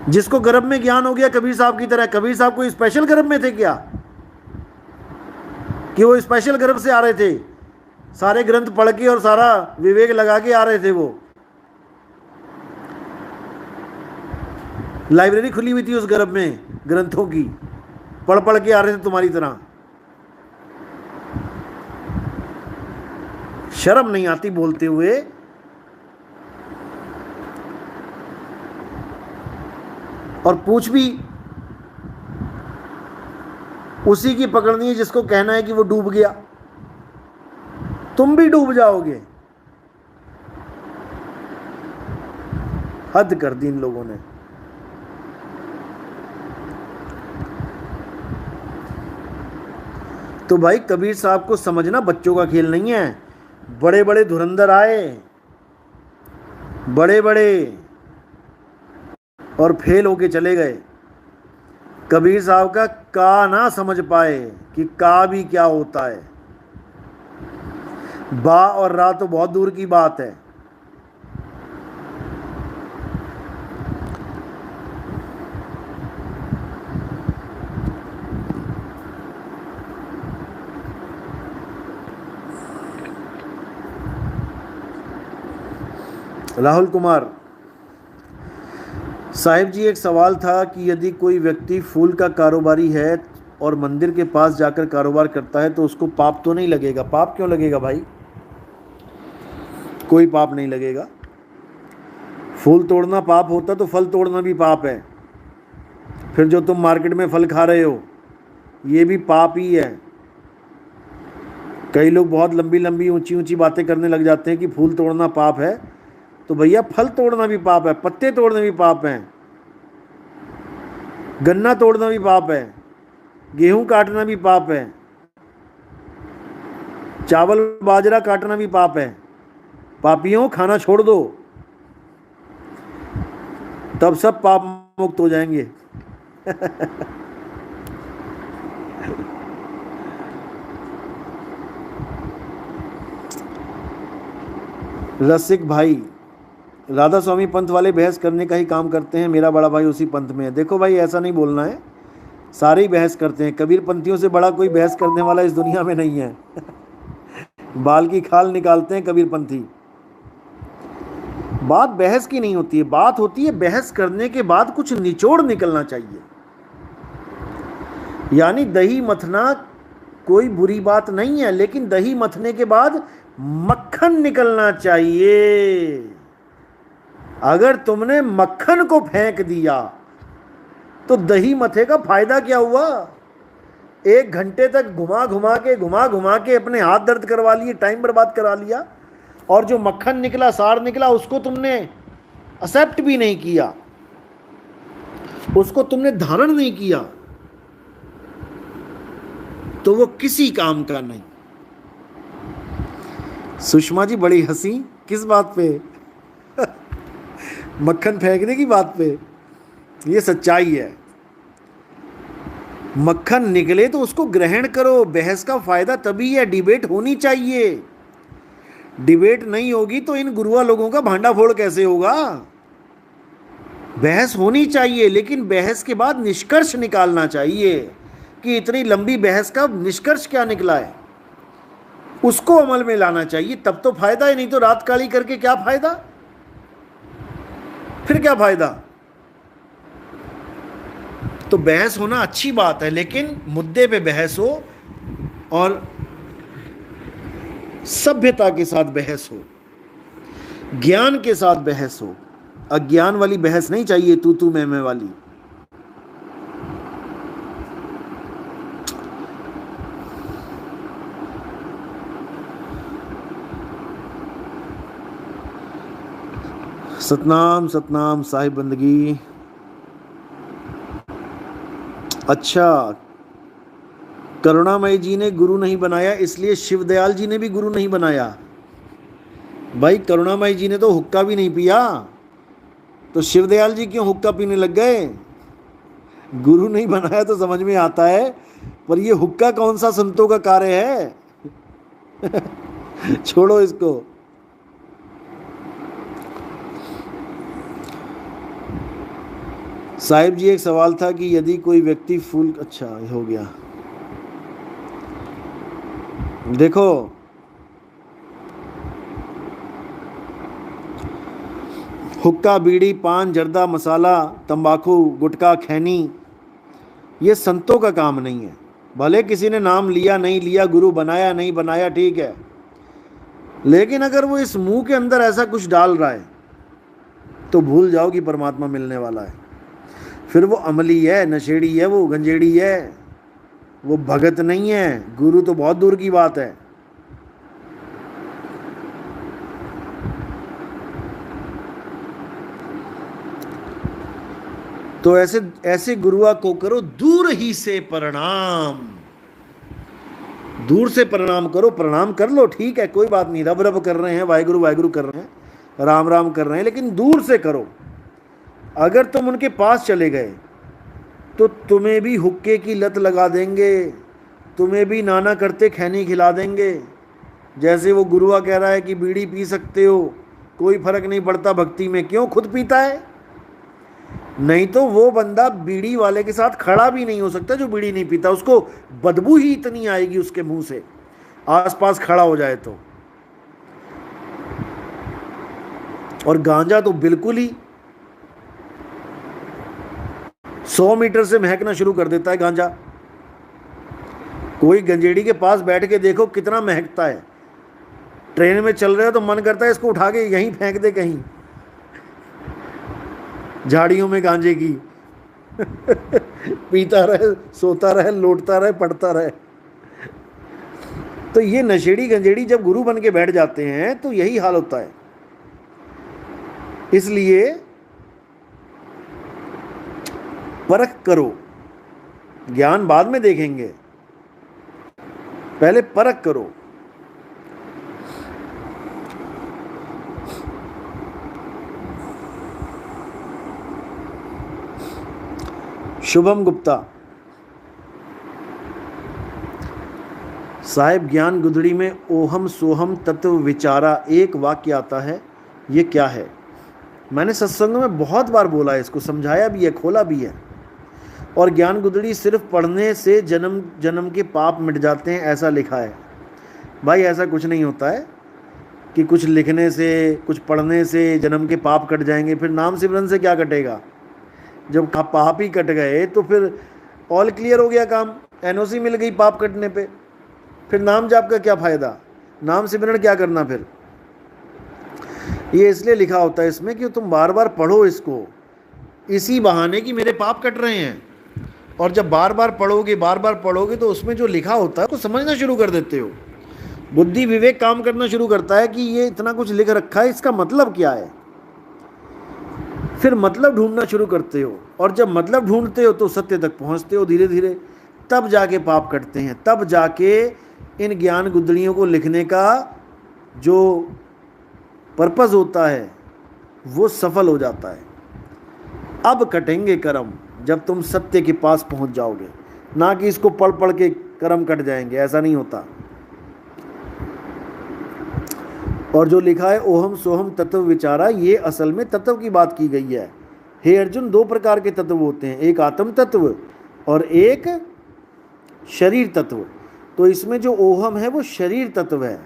जिसको गर्भ में ज्ञान हो गया कबीर साहब की तरह। कबीर साहब कोई स्पेशल गर्भ में थे क्या, कि वो स्पेशल गर्भ से आ रहे थे, सारे ग्रंथ पढ़ के और सारा विवेक लगा के आ रहे थे? वो लाइब्रेरी खुली हुई थी उस गर्भ में ग्रंथों की, पढ़ पढ़ के आ रहे थे तुम्हारी तरह। शर्म नहीं आती बोलते हुए? और पूछ भी उसी की पकड़नी है जिसको कहना है कि वो डूब गया। तुम भी डूब जाओगे। हद कर दी इन लोगों ने। तो भाई कबीर साहब को समझना बच्चों का खेल नहीं है। बड़े बड़े धुरंधर आए, बड़े बड़े, और फेल होके चले गए। कबीर साहब का ना समझ पाए कि का भी क्या होता है। बा और रा तो बहुत दूर की बात है। राहुल कुमार साहिब जी, एक सवाल था कि यदि कोई व्यक्ति फूल का कारोबारी है और मंदिर के पास जाकर कारोबार करता है तो उसको पाप तो नहीं लगेगा? पाप क्यों लगेगा भाई? कोई पाप नहीं लगेगा। फूल तोड़ना पाप होता तो फल तोड़ना भी पाप है। फिर जो तुम मार्केट में फल खा रहे हो ये भी पाप ही है। कई लोग बहुत लंबी लंबी ऊंची ऊंची बातें करने लग जाते हैं कि फूल तोड़ना पाप है, तो भैया फल तोड़ना भी पाप है, पत्ते तोड़ना भी पाप है, गन्ना तोड़ना भी पाप है, गेहूं काटना भी पाप है, चावल बाजरा काटना भी पाप है। पापियों खाना छोड़ दो, तब सब पाप मुक्त हो जाएंगे। रसिक भाई, राधा स्वामी पंथ वाले बहस करने का ही काम करते हैं, मेरा बड़ा भाई उसी पंथ में है। देखो भाई ऐसा नहीं बोलना है, सारे ही बहस करते हैं। कबीर पंथियों से बड़ा कोई बहस करने वाला इस दुनिया में नहीं है। बाल की खाल निकालते हैं कबीर पंथी। बात बहस की नहीं होती है, बात होती है बहस करने के बाद कुछ निचोड़ निकलना चाहिए। यानी दही मथना कोई बुरी बात नहीं है, लेकिन दही मथने के बाद मक्खन निकलना चाहिए। अगर तुमने मक्खन को फेंक दिया तो दही मथे का फायदा क्या हुआ? 1 घंटे तक घुमा घुमा के अपने हाथ दर्द करवा लिए, टाइम बर्बाद करा लिया, और जो मक्खन निकला, सार निकला, उसको तुमने एक्सेप्ट भी नहीं किया, उसको तुमने धारण नहीं किया, तो वो किसी काम का नहीं। सुषमा जी बड़ी हंसी, किस बात पे? मक्खन फेंकने की बात पे। ये सच्चाई है। मक्खन निकले तो उसको ग्रहण करो। बहस का फायदा तभी है, डिबेट होनी चाहिए। डिबेट नहीं होगी तो इन गुरुआ लोगों का भांडा फोड़ कैसे होगा? बहस होनी चाहिए, लेकिन बहस के बाद निष्कर्ष निकालना चाहिए कि इतनी लंबी बहस का निष्कर्ष क्या निकला है, उसको अमल में लाना चाहिए, तब तो फायदा है। नहीं तो रात काली करके क्या फायदा? फिर क्या फायदा? तो बहस होना अच्छी बात है, लेकिन मुद्दे पे बहस हो और सभ्यता के साथ बहस हो, ज्ञान के साथ बहस हो। अज्ञान वाली बहस नहीं चाहिए, तू मैं वाली। सतनाम सतनाम साहिब बंदगी। अच्छा, करुणामयी जी ने गुरु नहीं बनाया, इसलिए शिवदयाल जी ने भी गुरु नहीं बनाया। भाई करुणामयी जी ने तो हुक्का भी नहीं पिया, तो शिवदयाल जी क्यों हुक्का पीने लग गए? गुरु नहीं बनाया तो समझ में आता है, पर ये हुक्का कौन सा संतों का कार्य है? छोड़ो इसको। साहिब जी, एक सवाल था कि यदि कोई व्यक्ति फूल, अच्छा हो गया। देखो, हुक्का, बीड़ी, पान, जर्दा, मसाला, तंबाकू, गुटखा, खैनी, ये संतों का काम नहीं है। भले किसी ने नाम लिया नहीं लिया, गुरु बनाया नहीं बनाया, ठीक है, लेकिन अगर वो इस मुंह के अंदर ऐसा कुछ डाल रहा है तो भूल जाओ कि परमात्मा मिलने वाला है। फिर वो अमली है, नशेड़ी है, वो गंजेड़ी है, वो भगत नहीं है। गुरु तो बहुत दूर की बात है। तो ऐसे गुरुआ को करो दूर ही से प्रणाम। दूर से प्रणाम करो, प्रणाम कर लो, ठीक है, कोई बात नहीं। रब रब कर रहे हैं, वाहिगुरु वाहिगुरु कर रहे हैं, राम राम कर रहे हैं, लेकिन दूर से करो। अगर तुम उनके पास चले गए तो तुम्हें भी हुक्के की लत लगा देंगे, तुम्हें भी नाना करते खैनी खिला देंगे। जैसे वो गुरुआ कह रहा है कि बीड़ी पी सकते हो, कोई फर्क नहीं पड़ता भक्ति में, क्यों? खुद पीता है। नहीं तो वो बंदा बीड़ी वाले के साथ खड़ा भी नहीं हो सकता जो बीड़ी नहीं पीता, उसको बदबू ही इतनी आएगी उसके मुंह से, आसपास खड़ा हो जाए तो। और गांजा तो बिल्कुल ही 100 मीटर से महकना शुरू कर देता है गांजा। कोई गंजेड़ी के पास बैठ के देखो कितना महकता है। ट्रेन में चल रहे हो तो मन करता है इसको उठा के यहीं फेंक दे कहीं, झाड़ियों में गांजे की। पीता रहे, सोता रहे, लौटता रहे, पढ़ता रहे। तो ये नशेड़ी गंजेड़ी जब गुरु बन के बैठ जाते हैं तो यही हाल होता है। इसलिए परख करो, ज्ञान बाद में देखेंगे, पहले परख करो। शुभम गुप्ता, साहिब ज्ञान गुदड़ी में ओहम सोहम तत्व विचारा एक वाक्य आता है, ये क्या है? मैंने सत्संग में बहुत बार बोला है, इसको समझाया भी है, खोला भी है। और ज्ञान गुदड़ी सिर्फ पढ़ने से जन्म जन्म के पाप मिट जाते हैं, ऐसा लिखा है। भाई ऐसा कुछ नहीं होता है कि कुछ लिखने से, कुछ पढ़ने से जन्म के पाप कट जाएंगे। फिर नाम सिमरन से क्या कटेगा? जब पाप ही कट गए तो फिर ऑल क्लियर हो गया काम, एनओसी मिल गई पाप कटने पे। फिर नाम जाप का क्या फ़ायदा? नाम सिमरन क्या करना फिर? ये इसलिए लिखा होता है इसमें कि तुम बार बार पढ़ो इसको, इसी बहाने कि मेरे पाप कट रहे हैं। और जब बार बार पढ़ोगे तो उसमें जो लिखा होता है उसको समझना शुरू कर देते हो। बुद्धि विवेक काम करना शुरू करता है कि ये इतना कुछ लिख रखा है, इसका मतलब क्या है। फिर मतलब ढूंढना शुरू करते हो, और जब मतलब ढूंढते हो तो सत्य तक पहुंचते हो धीरे धीरे। तब जाके पाप कटते हैं, तब जाके इन ज्ञान गुदड़ियों को लिखने का जो पर्पस होता है वो सफल हो जाता है। अब कटेंगे कर्म जब तुम सत्य के पास पहुंच जाओगे, ना कि इसको पढ़ पढ़ के कर्म कट जाएंगे, ऐसा नहीं होता। और जो लिखा है ओहम सोहम तत्व विचारा, ये असल में तत्व की बात की गई है। हे अर्जुन, दो प्रकार के तत्व होते हैं, एक आत्म तत्व और एक शरीर तत्व। तो इसमें जो ओहम है वो शरीर तत्व है,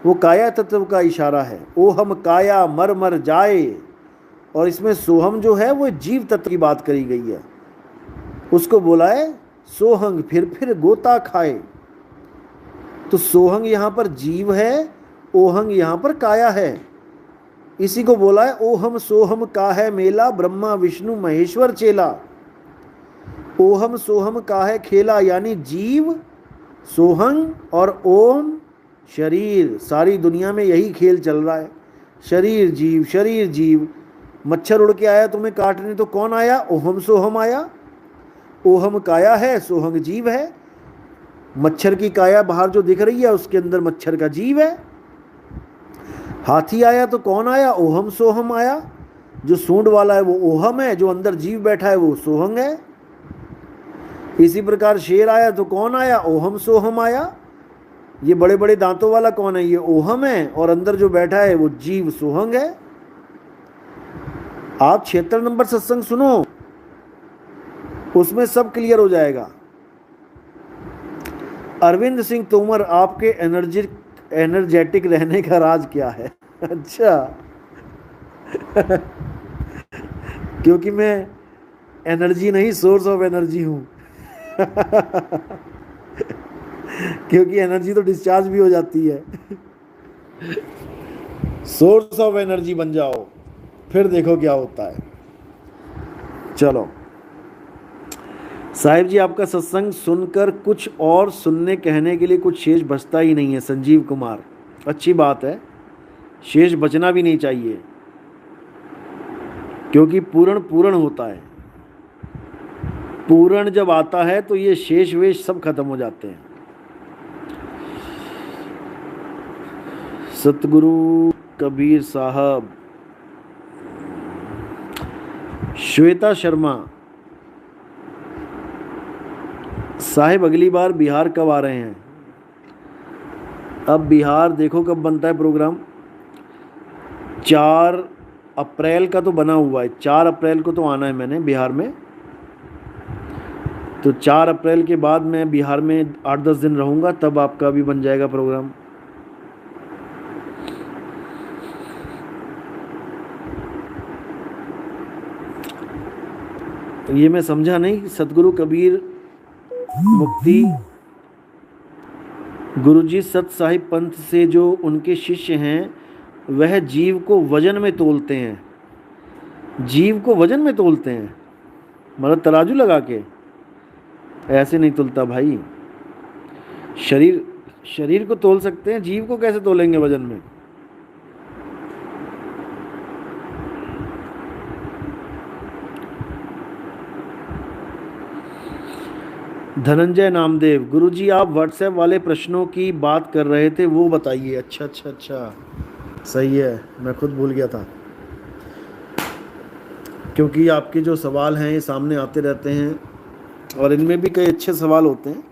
वो काया तत्व का इशारा है। ओहम काया मर मर जाए, और इसमें सोहम जो है वो जीव तत्व की बात करी गई है। उसको बोला है सोहंग, फिर गोता खाए। तो सोहंग यहां पर जीव है, ओहंग यहां पर काया है। इसी को बोला है ओहम सोहम का है मेला, ब्रह्मा विष्णु महेश्वर चेला। ओहम सोहम का है खेला, यानी जीव सोहंग और ओम शरीर। सारी दुनिया में यही खेल चल रहा है, शरीर जीव शरीर जीव। मच्छर उड़ के आया तुम्हें काटने तो कौन आया? ओहम सोहम आया। ओहम काया है, सोहंग जीव है। मच्छर की काया बाहर जो दिख रही है उसके अंदर मच्छर का जीव है। हाथी आया तो कौन आया? ओहम सोहम आया। जो सूंड वाला है वो ओहम है, जो अंदर जीव बैठा है वो सोहंग है। इसी प्रकार शेर आया तो कौन आया? ओहम सोहम आया। ये बड़े बड़े दांतों वाला कौन है? ये ओहम है, और अंदर जो बैठा है वो जीव सोहंग है। आप 76 नंबर सत्संग सुनो, उसमें सब क्लियर हो जाएगा। अरविंद सिंह तोमर, आपके एनर्जेटिक रहने का राज क्या है? अच्छा क्योंकि मैं एनर्जी नहीं, सोर्स ऑफ एनर्जी हूं। क्योंकि एनर्जी तो डिस्चार्ज भी हो जाती है। सोर्स ऑफ एनर्जी बन जाओ, फिर देखो क्या होता है। चलो साहिब जी, आपका सत्संग सुनकर कुछ और सुनने कहने के लिए कुछ शेष बचता ही नहीं है। संजीव कुमार, अच्छी बात है, शेष बचना भी नहीं चाहिए, क्योंकि पूर्ण पूर्ण होता है। पूर्ण जब आता है तो ये शेष वेश सब खत्म हो जाते हैं। सतगुरु कबीर साहब। श्वेता शर्मा, साहिब अगली बार बिहार कब आ रहे हैं? अब बिहार देखो कब बनता है प्रोग्राम। 4 अप्रैल का तो बना हुआ है, 4 अप्रैल को तो आना है मैंने बिहार में। तो 4 अप्रैल के बाद मैं बिहार में 8-10 दिन रहूँगा, तब आपका भी बन जाएगा प्रोग्राम। ये मैं समझा नहीं, सतगुरु कबीर मुक्ति गुरुजी सत साहिब पंथ से जो उनके शिष्य हैं वह जीव को वजन में तोलते हैं। जीव को वजन में तोलते हैं मतलब तराजू लगा के? ऐसे नहीं तुलता भाई। शरीर को तोल सकते हैं, जीव को कैसे तोलेंगे वजन में? धनंजय नामदेव, गुरुजी आप व्हाट्सएप वाले प्रश्नों की बात कर रहे थे, वो बताइए। अच्छा, सही है, मैं खुद भूल गया था, क्योंकि आपके जो सवाल हैं ये सामने आते रहते हैं और इनमें भी कई अच्छे सवाल होते हैं,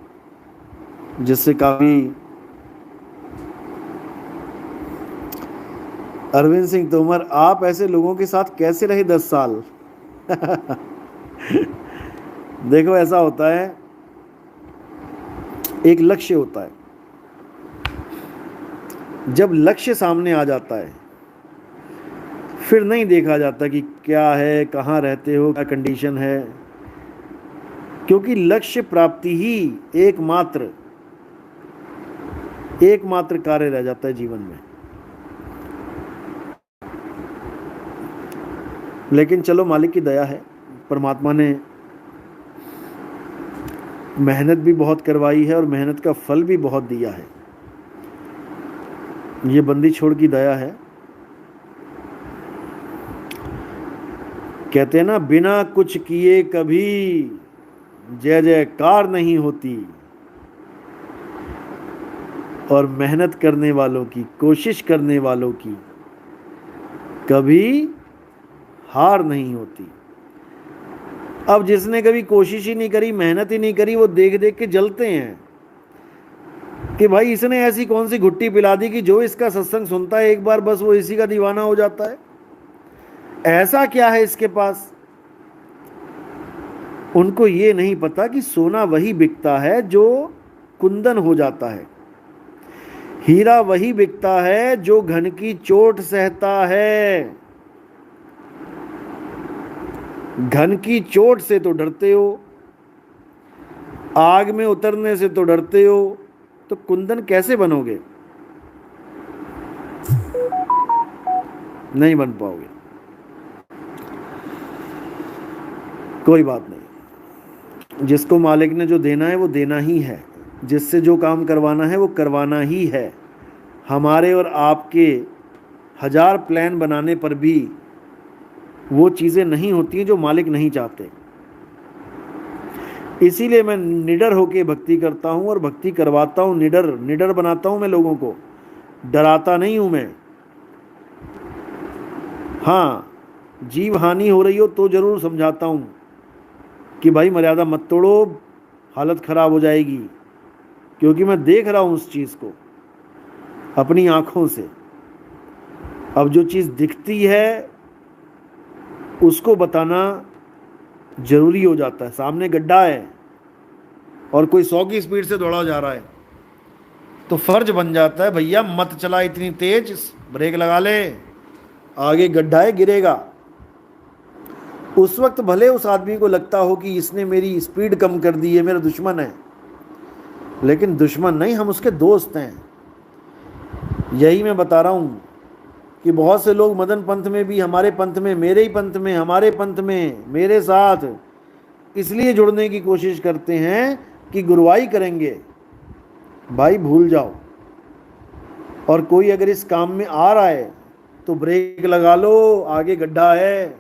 जिससे काफ़ी। अरविंद सिंह तोमर, आप ऐसे लोगों के साथ कैसे रहे 10 साल? देखो ऐसा होता है, एक लक्ष्य होता है, जब लक्ष्य सामने आ जाता है फिर नहीं देखा जाता कि क्या है, कहाँ रहते हो, क्या कंडीशन है, क्योंकि लक्ष्य प्राप्ति ही एकमात्र कार्य रह जाता है जीवन में। लेकिन चलो, मालिक की दया है, परमात्मा ने मेहनत भी बहुत करवाई है और मेहनत का फल भी बहुत दिया है। ये बंदी छोड़ की दया है। कहते हैं ना, बिना कुछ किए कभी जय जयकार नहीं होती, और मेहनत करने वालों की, कोशिश करने वालों की कभी हार नहीं होती। अब जिसने कभी कोशिश ही नहीं करी, मेहनत ही नहीं करी, वो देख देख के जलते हैं कि भाई इसने ऐसी कौन सी घुट्टी पिला दी कि जो इसका सत्संग सुनता है एक बार बस वो इसी का दीवाना हो जाता है। ऐसा क्या है इसके पास? उनको ये नहीं पता कि सोना वही बिकता है जो कुंदन हो जाता है, हीरा वही बिकता है जो घन की चोट सहता है। घन की चोट से तो डरते हो, आग में उतरने से तो डरते हो, तो कुंदन कैसे बनोगे? नहीं बन पाओगे। कोई बात नहीं, जिसको मालिक ने जो देना है वो देना ही है, जिससे जो काम करवाना है वो करवाना ही है। हमारे और आपके 1000 प्लान बनाने पर भी वो चीज़ें नहीं होती हैं जो मालिक नहीं चाहते। इसीलिए मैं निडर होके भक्ति करता हूँ और भक्ति करवाता हूँ। निडर निडर बनाता हूँ मैं लोगों को, डराता नहीं हूँ मैं। हाँ, जीव हानि हो रही हो तो ज़रूर समझाता हूँ कि भाई मर्यादा मत तोड़ो, हालत ख़राब हो जाएगी, क्योंकि मैं देख रहा हूँ उस चीज़ को अपनी आँखों से। अब जो चीज़ दिखती है उसको बताना ज़रूरी हो जाता है। सामने गड्ढा है और कोई 100 की स्पीड से दौड़ा जा रहा है, तो फर्ज बन जाता है, भैया मत चला इतनी तेज, ब्रेक लगा ले, आगे गड्ढा है, गिरेगा। उस वक्त भले उस आदमी को लगता हो कि इसने मेरी स्पीड कम कर दी है, मेरा दुश्मन है, लेकिन दुश्मन नहीं, हम उसके दोस्त हैं। यही मैं बता रहा हूँ कि बहुत से लोग मदन पंथ में भी, हमारे पंथ में, मेरे ही पंथ में, हमारे पंथ में मेरे साथ इसलिए जुड़ने की कोशिश करते हैं कि गुरुवाई करेंगे। भाई भूल जाओ। और कोई अगर इस काम में आ रहा है तो ब्रेक लगा लो, आगे गड्ढा है,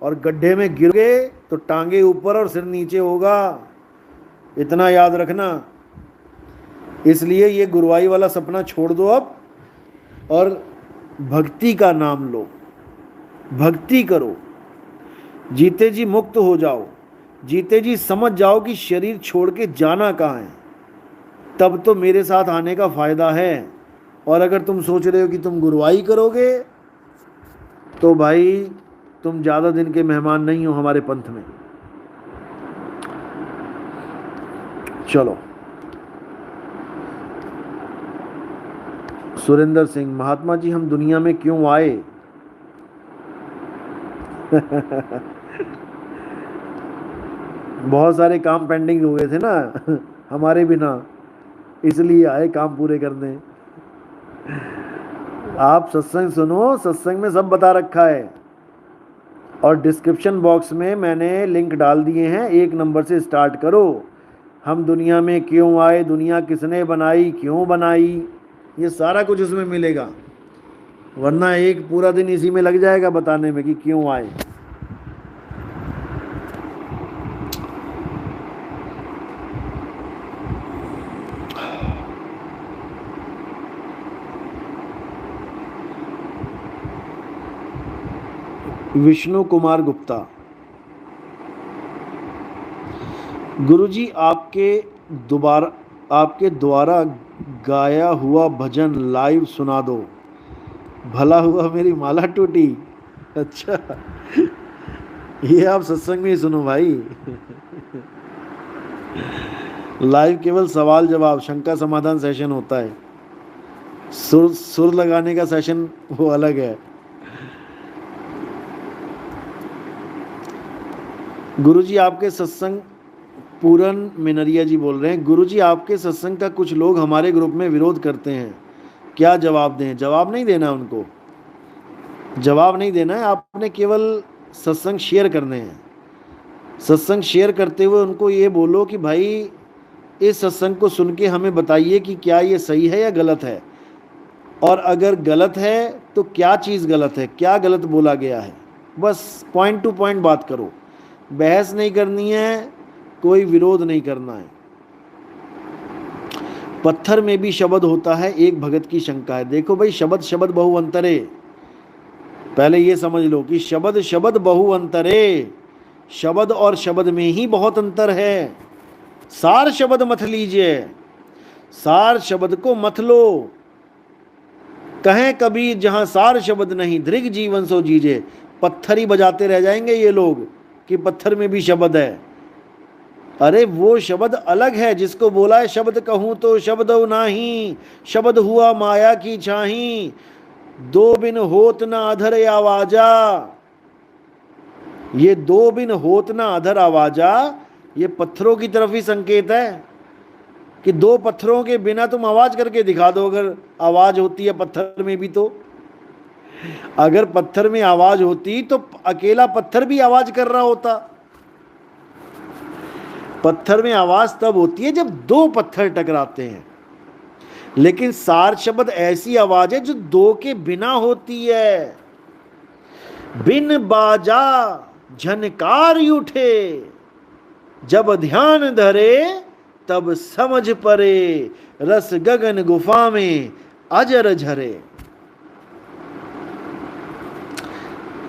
और गड्ढे में गिरोगे तो टांगे ऊपर और सिर नीचे होगा, इतना याद रखना। इसलिए ये गुरुवाई वाला सपना छोड़ दो अब, और भक्ति का नाम लो, भक्ति करो, जीते जी मुक्त हो जाओ, जीते जी समझ जाओ कि शरीर छोड़ के जाना कहाँ है, तब तो मेरे साथ आने का फ़ायदा है। और अगर तुम सोच रहे हो कि तुम गुरुवाई करोगे तो भाई तुम ज़्यादा दिन के मेहमान नहीं हो हमारे पंथ में। चलो, सुरेंद्र सिंह, महात्मा जी हम दुनिया में क्यों आए? बहुत सारे काम पेंडिंग हुए थे ना हमारे बिना, इसलिए आए काम पूरे करने। आप सत्संग सुनो, सत्संग में सब बता रखा है, और डिस्क्रिप्शन बॉक्स में मैंने लिंक डाल दिए हैं। 1 नंबर से स्टार्ट करो। हम दुनिया में क्यों आए, दुनिया किसने बनाई, क्यों बनाई, ये सारा कुछ उसमें मिलेगा। वरना एक पूरा दिन इसी में लग जाएगा बताने में कि क्यों आए। विष्णु कुमार गुप्ता, गुरुजी आपके द्वारा गाया हुआ भजन लाइव सुना दो, भला हुआ मेरी माला टूटी। अच्छा ये आप सत्संग में ही सुनो भाई लाइव केवल सवाल जवाब, शंका समाधान सेशन होता है, सुर लगाने का सेशन वो अलग है। गुरुजी आपके सत्संग, पूरन मिनरिया जी बोल रहे हैं, गुरुजी आपके सत्संग का कुछ लोग हमारे ग्रुप में विरोध करते हैं, क्या जवाब दें? जवाब नहीं देना उनको, जवाब नहीं देना है, आपने केवल सत्संग शेयर करने हैं। सत्संग शेयर करते हुए उनको ये बोलो कि भाई इस सत्संग को सुन के हमें बताइए कि क्या ये सही है या गलत है, और अगर गलत है तो क्या चीज़ गलत है, क्या गलत बोला गया है। बस पॉइंट टू पॉइंट बात करो, बहस नहीं करनी है, कोई विरोध नहीं करना है। पत्थर में भी शब्द होता है, एक भगत की शंका है। देखो भाई, शब्द शब्द बहु अंतरे, पहले ये समझ लो कि शब्द शब्द बहु अंतरे, शब्द और शब्द में ही बहुत अंतर है। सार शब्द मत लीजिए, सार शब्द को मत लो। कहें कबीर जहां सार शब्द नहीं, दृग जीवन सो जीजे। पत्थर ही बजाते रह जाएंगे ये लोग कि पत्थर में भी शब्द है। अरे वो शब्द अलग है जिसको बोला है शब्द कहूं तो शब्द नाही, शब्द हुआ माया की छाही, दो बिन होत ना अधर आवाजा। ये दो बिन होत ना अधर आवाजा ये पत्थरों की तरफ ही संकेत है कि दो पत्थरों के बिना तुम आवाज करके दिखा दो, अगर आवाज होती है पत्थर में भी। तो अगर पत्थर में आवाज होती तो अकेला पत्थर भी आवाज कर रहा होता। पत्थर में आवाज तब होती है जब दो पत्थर टकराते हैं, लेकिन सार शब्द ऐसी आवाज है जो दो के बिना होती है। बिन बाजा झनकार उठे, जब ध्यान धरे तब समझ परे, रस गगन गुफा में अजर झरे।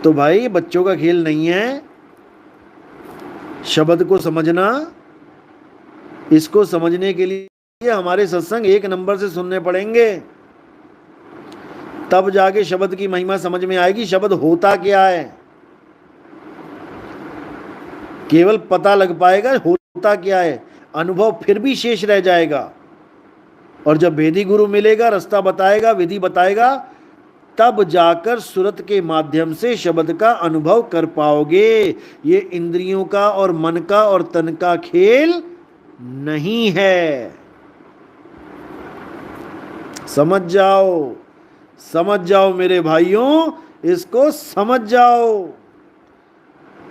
तो भाई बच्चों का खेल नहीं है शब्द को समझना। इसको समझने के लिए हमारे सत्संग 1 नंबर से सुनने पड़ेंगे, तब जाके शब्द की महिमा समझ में आएगी। शब्द होता क्या है केवल पता लग पाएगा, होता क्या है अनुभव फिर भी शेष रह जाएगा। और जब वेदी गुरु मिलेगा, रास्ता बताएगा, विधि बताएगा, तब जाकर सुरत के माध्यम से शब्द का अनुभव कर पाओगे। ये इंद्रियों का और मन का और तन का खेल नहीं है। समझ जाओ, समझ जाओ मेरे भाइयों, इसको समझ जाओ,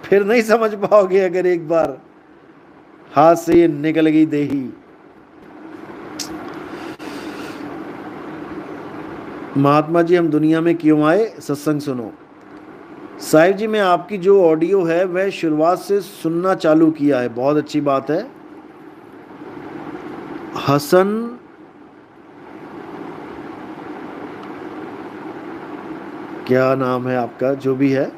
फिर नहीं समझ पाओगे अगर एक बार हाथ से ये निकल गई देही। महात्मा जी हम दुनिया में क्यों आए, सत्संग सुनो। साहिब जी मैं आपकी जो ऑडियो है वह शुरुआत से सुनना चालू किया है, बहुत अच्छी बात है। हसन क्या नाम है आपका, जो भी है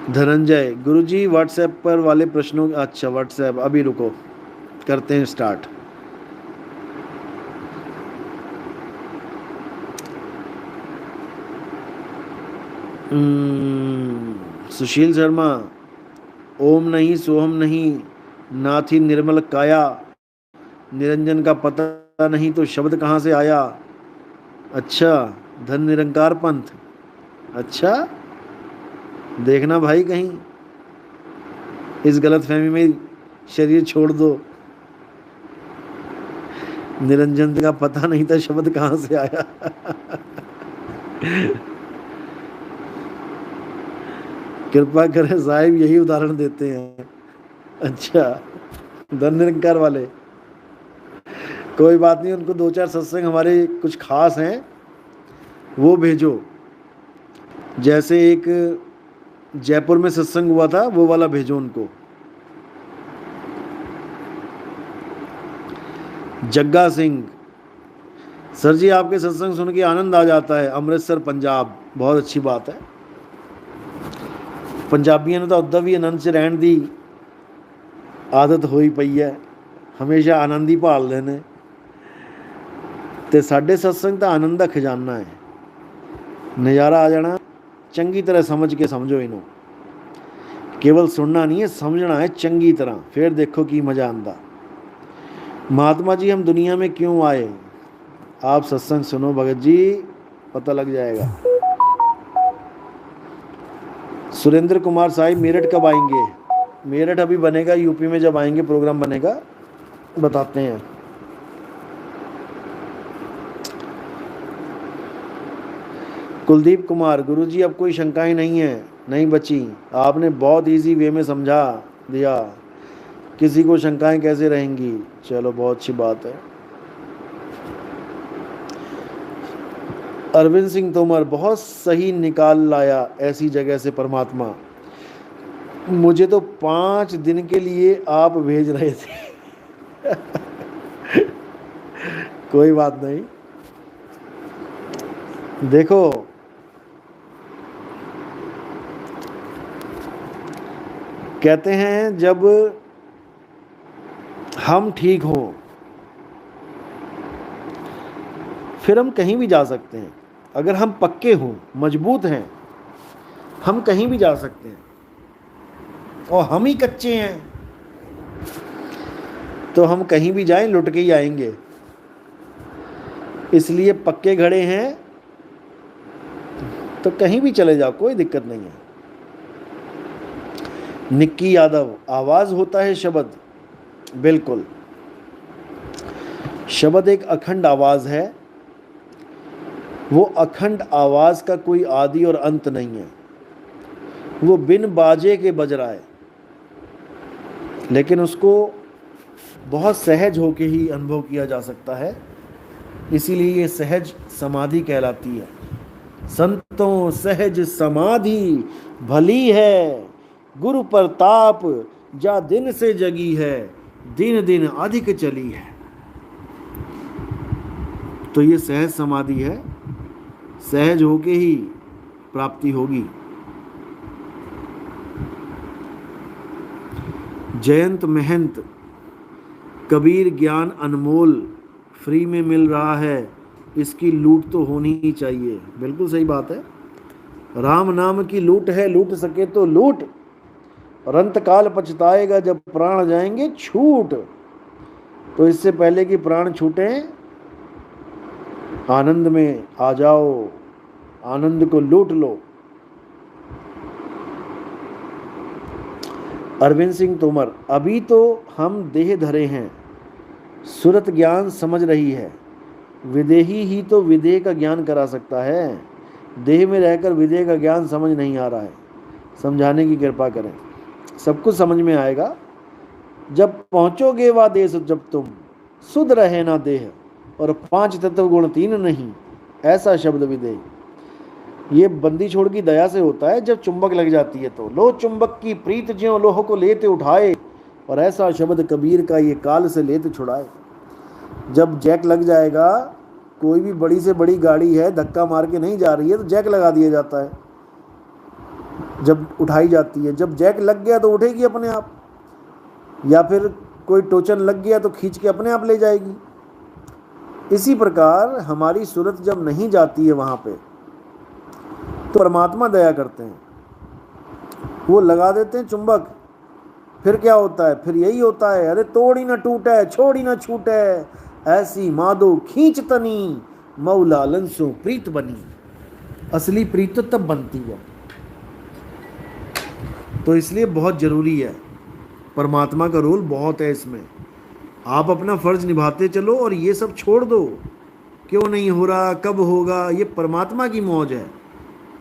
धनंजय गुरुजी व्हाट्सएप पर वाले प्रश्नों, अच्छा व्हाट्सएप अभी रुको, करते हैं स्टार्ट। सुशील शर्मा, ओम नहीं सोहम नहीं, नाथी निर्मल काया, निरंजन का पता नहीं तो शब्द कहाँ से आया। अच्छा धन निरंकार पंथ, अच्छा देखना भाई कहीं इस गलत फहमी में शरीर छोड़ दो। निरंजन का पता नहीं था शब्द कहाँ से आया कृपा करें साहिब यही उदाहरण देते हैं। अच्छा धन निरंकार वाले, कोई बात नहीं, उनको 2-4 सत्संग हमारे कुछ खास हैं वो भेजो। जैसे एक जयपुर में सत्संग हुआ था वो वाला भेजो उनको। जग्गा सिंह, सर जी आपके सत्संग सुन के आनंद आ जाता है, अमृतसर पंजाब, बहुत अच्छी बात है। पंजाबियों ने तो उदा भी आनंद च रहन दी आदत होई पई है, हमेशा आनंद ही भाल लेने, ते साडे सत्संग तो आनंद का खजाना है, नज़ारा आ जाना। चंगी तरह समझ के समझो इन्हों, केवल सुनना नहीं है समझना है चंगी तरह, फिर देखो कि मज़ा आंदा। महात्मा जी हम दुनिया में क्यों आए, आप सत्संग सुनो भगत जी, पता लग जाएगा। सुरेंद्र कुमार साहिब मेरठ कब आएंगे, मेरठ अभी बनेगा, यूपी में जब आएंगे प्रोग्राम बनेगा बताते हैं। कुलदीप कुमार, गुरुजी अब कोई शंकाएं नहीं है, नहीं बची, आपने बहुत इजी वे में समझा दिया, किसी को शंकाएं कैसे रहेंगी। चलो बहुत अच्छी बात है। अरविंद सिंह तोमर, बहुत सही निकाल लाया ऐसी जगह से परमात्मा, मुझे तो 5 दिन के लिए आप भेज रहे थे कोई बात नहीं, देखो कहते हैं जब हम ठीक हों फिर हम कहीं भी जा सकते हैं, अगर हम पक्के हों मजबूत हैं हम कहीं भी जा सकते हैं, और हम ही कच्चे हैं तो हम कहीं भी जाएं लुट के ही आएंगे। इसलिए पक्के घड़े हैं तो कहीं भी चले जाओ, कोई दिक्कत नहीं है। निक्की यादव, आवाज होता है शब्द। बिल्कुल, शब्द एक अखंड आवाज है। वो अखंड आवाज का कोई आदि और अंत नहीं है। वो बिन बाजे के बज रहा है, लेकिन उसको बहुत सहज होके ही अनुभव किया जा सकता है। इसीलिए ये सहज समाधि कहलाती है। संतों सहज समाधि भली है, गुरु प्रताप जा दिन से जगी है, दिन दिन अधिक चली है। तो ये सहज समाधि है, सहज होके ही प्राप्ति होगी। जयंत महंत, कबीर ज्ञान अनमोल फ्री में मिल रहा है, इसकी लूट तो होनी ही चाहिए। बिल्कुल सही बात है। राम नाम की लूट है, लूट सके तो लूट, और अंत काल पछताएगा जब प्राण जाएंगे छूट। तो इससे पहले कि प्राण छूटे, आनंद में आ जाओ, आनंद को लूट लो। अरविंद सिंह तोमर, अभी तो हम देह धरे हैं, सुरत ज्ञान समझ रही है, विदेही ही तो विदेह का ज्ञान करा सकता है। देह में रहकर विदेह का ज्ञान समझ नहीं आ रहा है, समझाने की कृपा करें। सब कुछ समझ में आएगा जब पहुंचोगे वह देश, जब तुम सुध रहे ना देह, और 5 तत्व गुण 3 नहीं, ऐसा शब्द विदेह। ये बंदी छोड़ की दया से होता है। जब चुंबक लग जाती है तो लो चुंबक की प्रीत ज्यों लोह को लेते उठाए, और ऐसा शब्द कबीर का ये काल से लेते छुड़ाए। जब जैक लग जाएगा, कोई भी बड़ी से बड़ी गाड़ी है धक्का मार के नहीं जा रही है तो जैक लगा दिया जाता है जब उठाई जाती है। जब जैक लग गया तो उठेगी अपने आप, या फिर कोई टोचन लग गया तो खींच के अपने आप ले जाएगी। इसी प्रकार हमारी सूरत जब नहीं जाती है वहाँ पे, तो परमात्मा दया करते हैं, वो लगा देते हैं चुंबक। फिर क्या होता है? फिर यही होता है, अरे तोड़ ही ना टूटे, छोड़ ही ना छूटे, ऐसी मादो खींच तनी, मौला लंसो प्रीत बनी। असली प्रीत तो तब बनती है। तो इसलिए बहुत जरूरी है, परमात्मा का रोल बहुत है इसमें। आप अपना फर्ज निभाते चलो और ये सब छोड़ दो, क्यों नहीं हो रहा, कब होगा, ये परमात्मा की मौज है।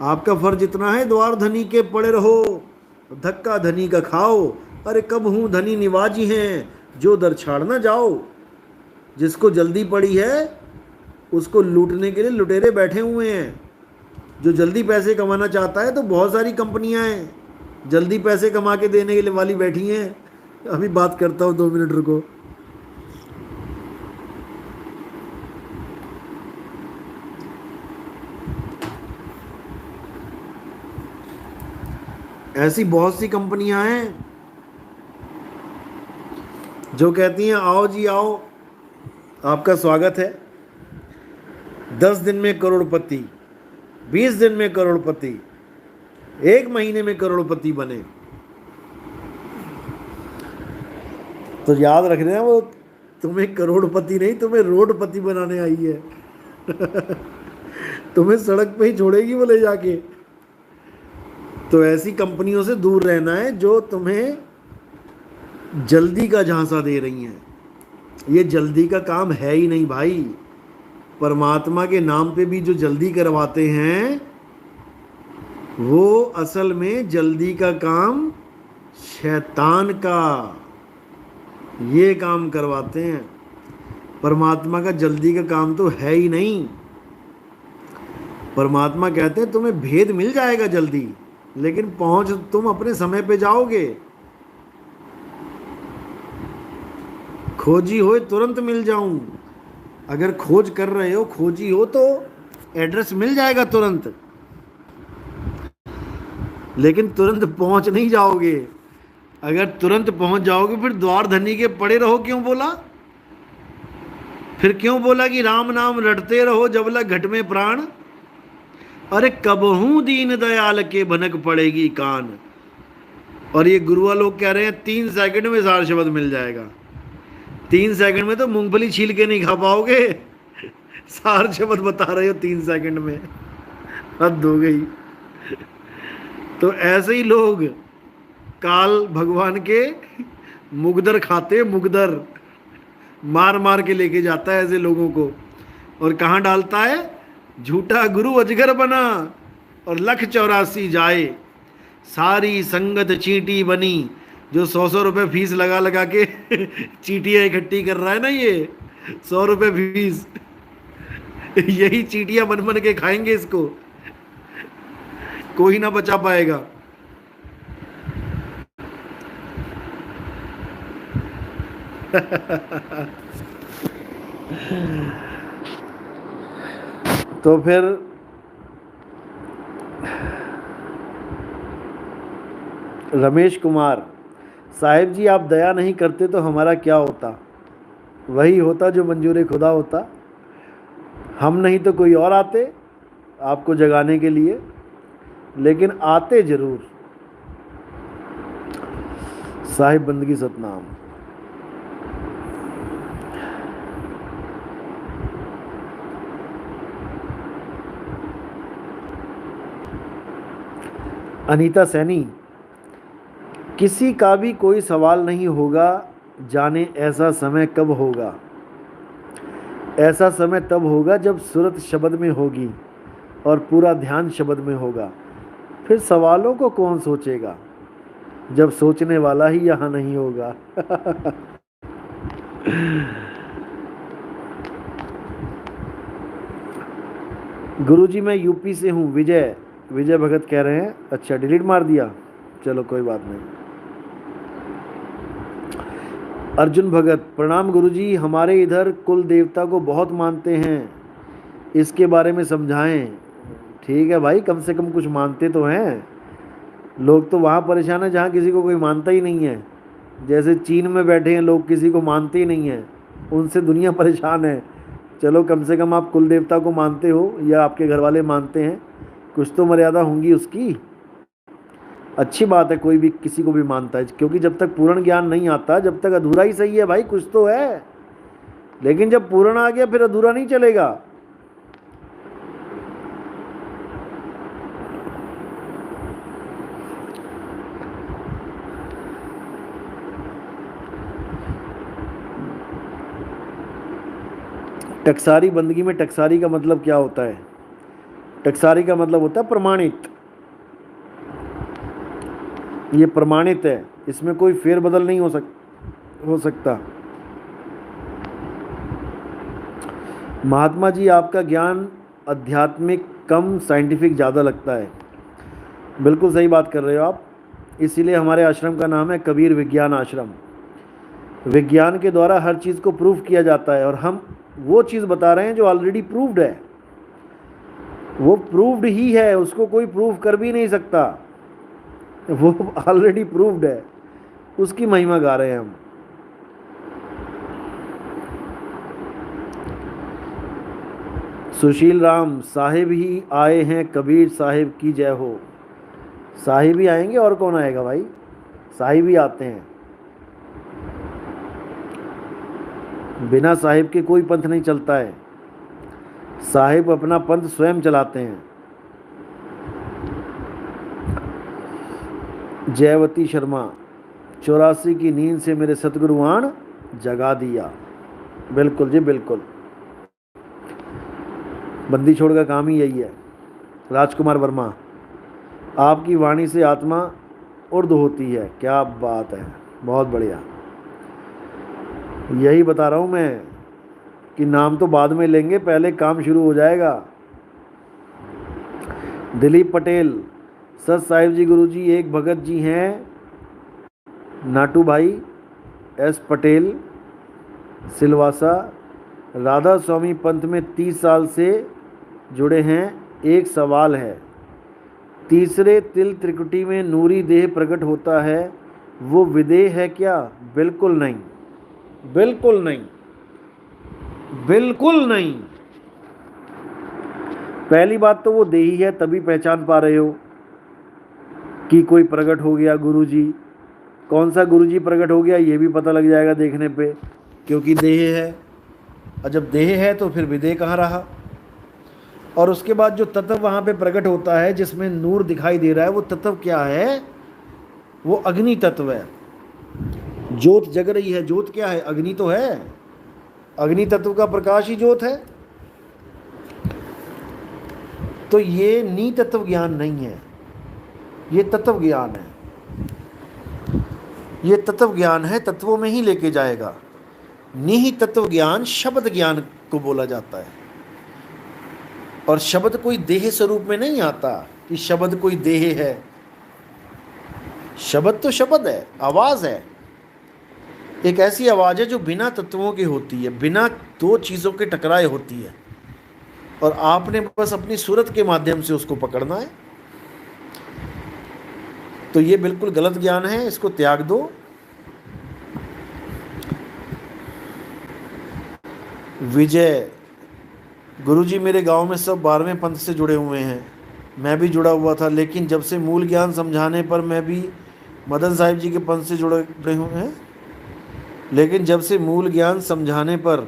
आपका फर्ज इतना है, द्वार धनी के पड़े रहो, धक्का धनी का खाओ, अरे कब हूँ धनी निवाजी हैं, जो दर छाड़ ना जाओ। जिसको जल्दी पड़ी है उसको लूटने के लिए लुटेरे बैठे हुए हैं। जो जल्दी पैसे कमाना चाहता है तो बहुत सारी कंपनियां हैं जल्दी पैसे कमा के देने के लिए वाली बैठी हैं। अभी बात करता हूँ, 2 मिनट रुको। ऐसी बहुत सी कंपनियां हैं जो कहती हैं आओ जी आओ, आपका स्वागत है। 10 दिन में करोड़पति, 20 दिन में करोड़पति, 1 महीने में करोड़पति बने। तो याद रखना, वो तुम्हें करोड़पति नहीं, तुम्हें रोडपति बनाने आई है। तुम्हें सड़क पे ही छोड़ेगी वो ले जाके। तो ऐसी कंपनियों से दूर रहना है जो तुम्हें जल्दी का झांसा दे रही हैं। ये जल्दी का काम है ही नहीं भाई। परमात्मा के नाम पे भी जो जल्दी करवाते हैं वो असल में जल्दी का काम शैतान का ये काम करवाते हैं। परमात्मा का जल्दी का काम तो है ही नहीं। परमात्मा कहते हैं तुम्हें भेद मिल जाएगा जल्दी, लेकिन पहुंच तुम अपने समय पे जाओगे। खोजी हो तुरंत मिल जाऊं। अगर खोज कर रहे हो, खोजी हो, तो एड्रेस मिल जाएगा तुरंत, लेकिन तुरंत पहुंच नहीं जाओगे। अगर तुरंत पहुंच जाओगे फिर द्वार धनी के पड़े रहो क्यों बोला? फिर क्यों बोला कि राम नाम रटते रहो जब लग घट में प्राण? अरे कबहू दीन दयाल के भनक पड़ेगी कान। और ये गुरुआ लोग कह रहे हैं 3 सेकंड में सार शब्द मिल जाएगा। 3 सेकंड में तो मूंगफली छील के नहीं खा पाओगे, सार शब्द बता रहे हो 3 सेकंड में, हद हो गई। तो ऐसे ही लोग काल भगवान के मुगदर खाते, मुगदर मार मार के लेके जाता है ऐसे लोगों को। और कहाँ डालता है? झूठा गुरु अजगर बना और 1,84 जाए, सारी संगत चींटी बनी। जो 100 रुपए फीस लगा लगा के चींटियां इकट्ठी कर रहा है ना, ये 100 रुपए फीस, यही चींटियां बन बन के खाएंगे इसको, कोई ना बचा पाएगा। तो फिर रमेश कुमार साहिब जी, आप दया नहीं करते तो हमारा क्या होता? वही होता जो मंजूर खुदा होता। हम नहीं तो कोई और आते आपको जगाने के लिए, लेकिन आते जरूर। साहिब बंदगी सतनाम। अनीता सैनी, किसी का भी कोई सवाल नहीं होगा, जाने ऐसा समय कब होगा। ऐसा समय तब होगा जब सूरत शब्द में होगी और पूरा ध्यान शब्द में होगा। फिर सवालों को कौन सोचेगा जब सोचने वाला ही यहाँ नहीं होगा। गुरुजी मैं यूपी से हूँ। विजय भगत कह रहे हैं। अच्छा, डिलीट मार दिया, चलो कोई बात नहीं। अर्जुन भगत, प्रणाम गुरुजी, हमारे इधर कुल देवता को बहुत मानते हैं, इसके बारे में समझाएं। ठीक है भाई, कम से कम कुछ मानते तो हैं। लोग तो वहाँ परेशान है जहाँ किसी को कोई मानता ही नहीं है। जैसे चीन में बैठे हैं लोग, किसी को मानते ही नहीं हैं, उनसे दुनिया परेशान है। चलो कम से कम आप कुल देवता को मानते हो या आपके घर वाले मानते हैं, कुछ तो मर्यादा होंगी उसकी। अच्छी बात है कोई भी किसी को भी मानता है, क्योंकि जब तक पूर्ण ज्ञान नहीं आता, जब तक अधूरा ही सही है भाई, कुछ तो है। लेकिन जब पूर्ण आ गया फिर अधूरा नहीं चलेगा। टकसारी बंदगी में टकसारी का मतलब क्या होता है? टकसारी का मतलब होता है प्रमाणित। ये प्रमाणित है, इसमें कोई फेरबदल नहीं हो सकता। महात्मा जी, आपका ज्ञान आध्यात्मिक कम, साइंटिफिक ज़्यादा लगता है। बिल्कुल सही बात कर रहे हो आप, इसीलिए हमारे आश्रम का नाम है कबीर विज्ञान आश्रम। विज्ञान के द्वारा हर चीज़ को प्रूव किया जाता है, और हम वो चीज़ बता रहे हैं जो ऑलरेडी प्रूव्ड है। वो प्रूव्ड ही है, उसको कोई प्रूव कर भी नहीं सकता, वो ऑलरेडी प्रूव्ड है, उसकी महिमा गा रहे हैं हम। सुशील राम, साहिब ही आए हैं, कबीर साहिब की जय हो। साहिब ही आएंगे, और कौन आएगा भाई? साहिब ही आते हैं। बिना साहिब के कोई पंथ नहीं चलता है। साहिब अपना पंथ स्वयं चलाते हैं। जयवती शर्मा, 84 की नींद से मेरे सतगुरुआन जगा दिया। बिल्कुल जी बिल्कुल, बंदी छोड़ का काम ही यही है। राजकुमार वर्मा, आपकी वाणी से आत्मा उर्द होती है। क्या बात है, बहुत बढ़िया। यही बता रहा हूँ मैं कि नाम तो बाद में लेंगे, पहले काम शुरू हो जाएगा। दिलीप पटेल, सत साहिब जी गुरुजी एक भगत जी हैं, नाटू भाई एस पटेल सिलवासा, राधा स्वामी पंथ में 30 साल से जुड़े हैं। एक सवाल है, तीसरे तिल त्रिकुटी में नूरी देह प्रकट होता है, वो विदेह है क्या? बिल्कुल नहीं, बिल्कुल नहीं, बिल्कुल नहीं। पहली बात तो वो देही है, तभी पहचान पा रहे हो कि कोई प्रकट हो गया गुरुजी। कौन सा गुरुजी प्रकट हो गया ये भी पता लग जाएगा देखने पे, क्योंकि देह है। और जब देह है तो फिर विदेह कहाँ रहा? और उसके बाद जो तत्व वहाँ पे प्रकट होता है, जिसमें नूर दिखाई दे रहा है, वो तत्व क्या है? वो अग्नि तत्व है। ज्योत जग रही है, ज्योत क्या है? अग्नि तो है, अग्नि तत्व का प्रकाश ही ज्योत है। तो ये नी तत्व ज्ञान नहीं है, ये तत्व ज्ञान है। ये तत्व ज्ञान है, तत्वों में ही लेके जाएगा। निहि तत्व ज्ञान शब्द ज्ञान को बोला जाता है। और शब्द कोई देह स्वरूप में नहीं आता कि शब्द कोई देह है। शब्द तो शब्द है, आवाज है। एक ऐसी आवाज है जो बिना तत्वों की होती है, बिना दो चीजों के टकराए होती है, और आपने बस अपनी सूरत के माध्यम से उसको पकड़ना है। तो ये बिल्कुल गलत ज्ञान है, इसको त्याग दो। विजय, गुरुजी मेरे गांव में सब 12वें पंथ से जुड़े हुए हैं, मैं भी जुड़ा हुआ था, लेकिन जब से मूल ज्ञान समझाने पर मैं भी मदन साहिब जी के पंथ से जुड़े हुए हैं। लेकिन जब से मूल ज्ञान समझाने पर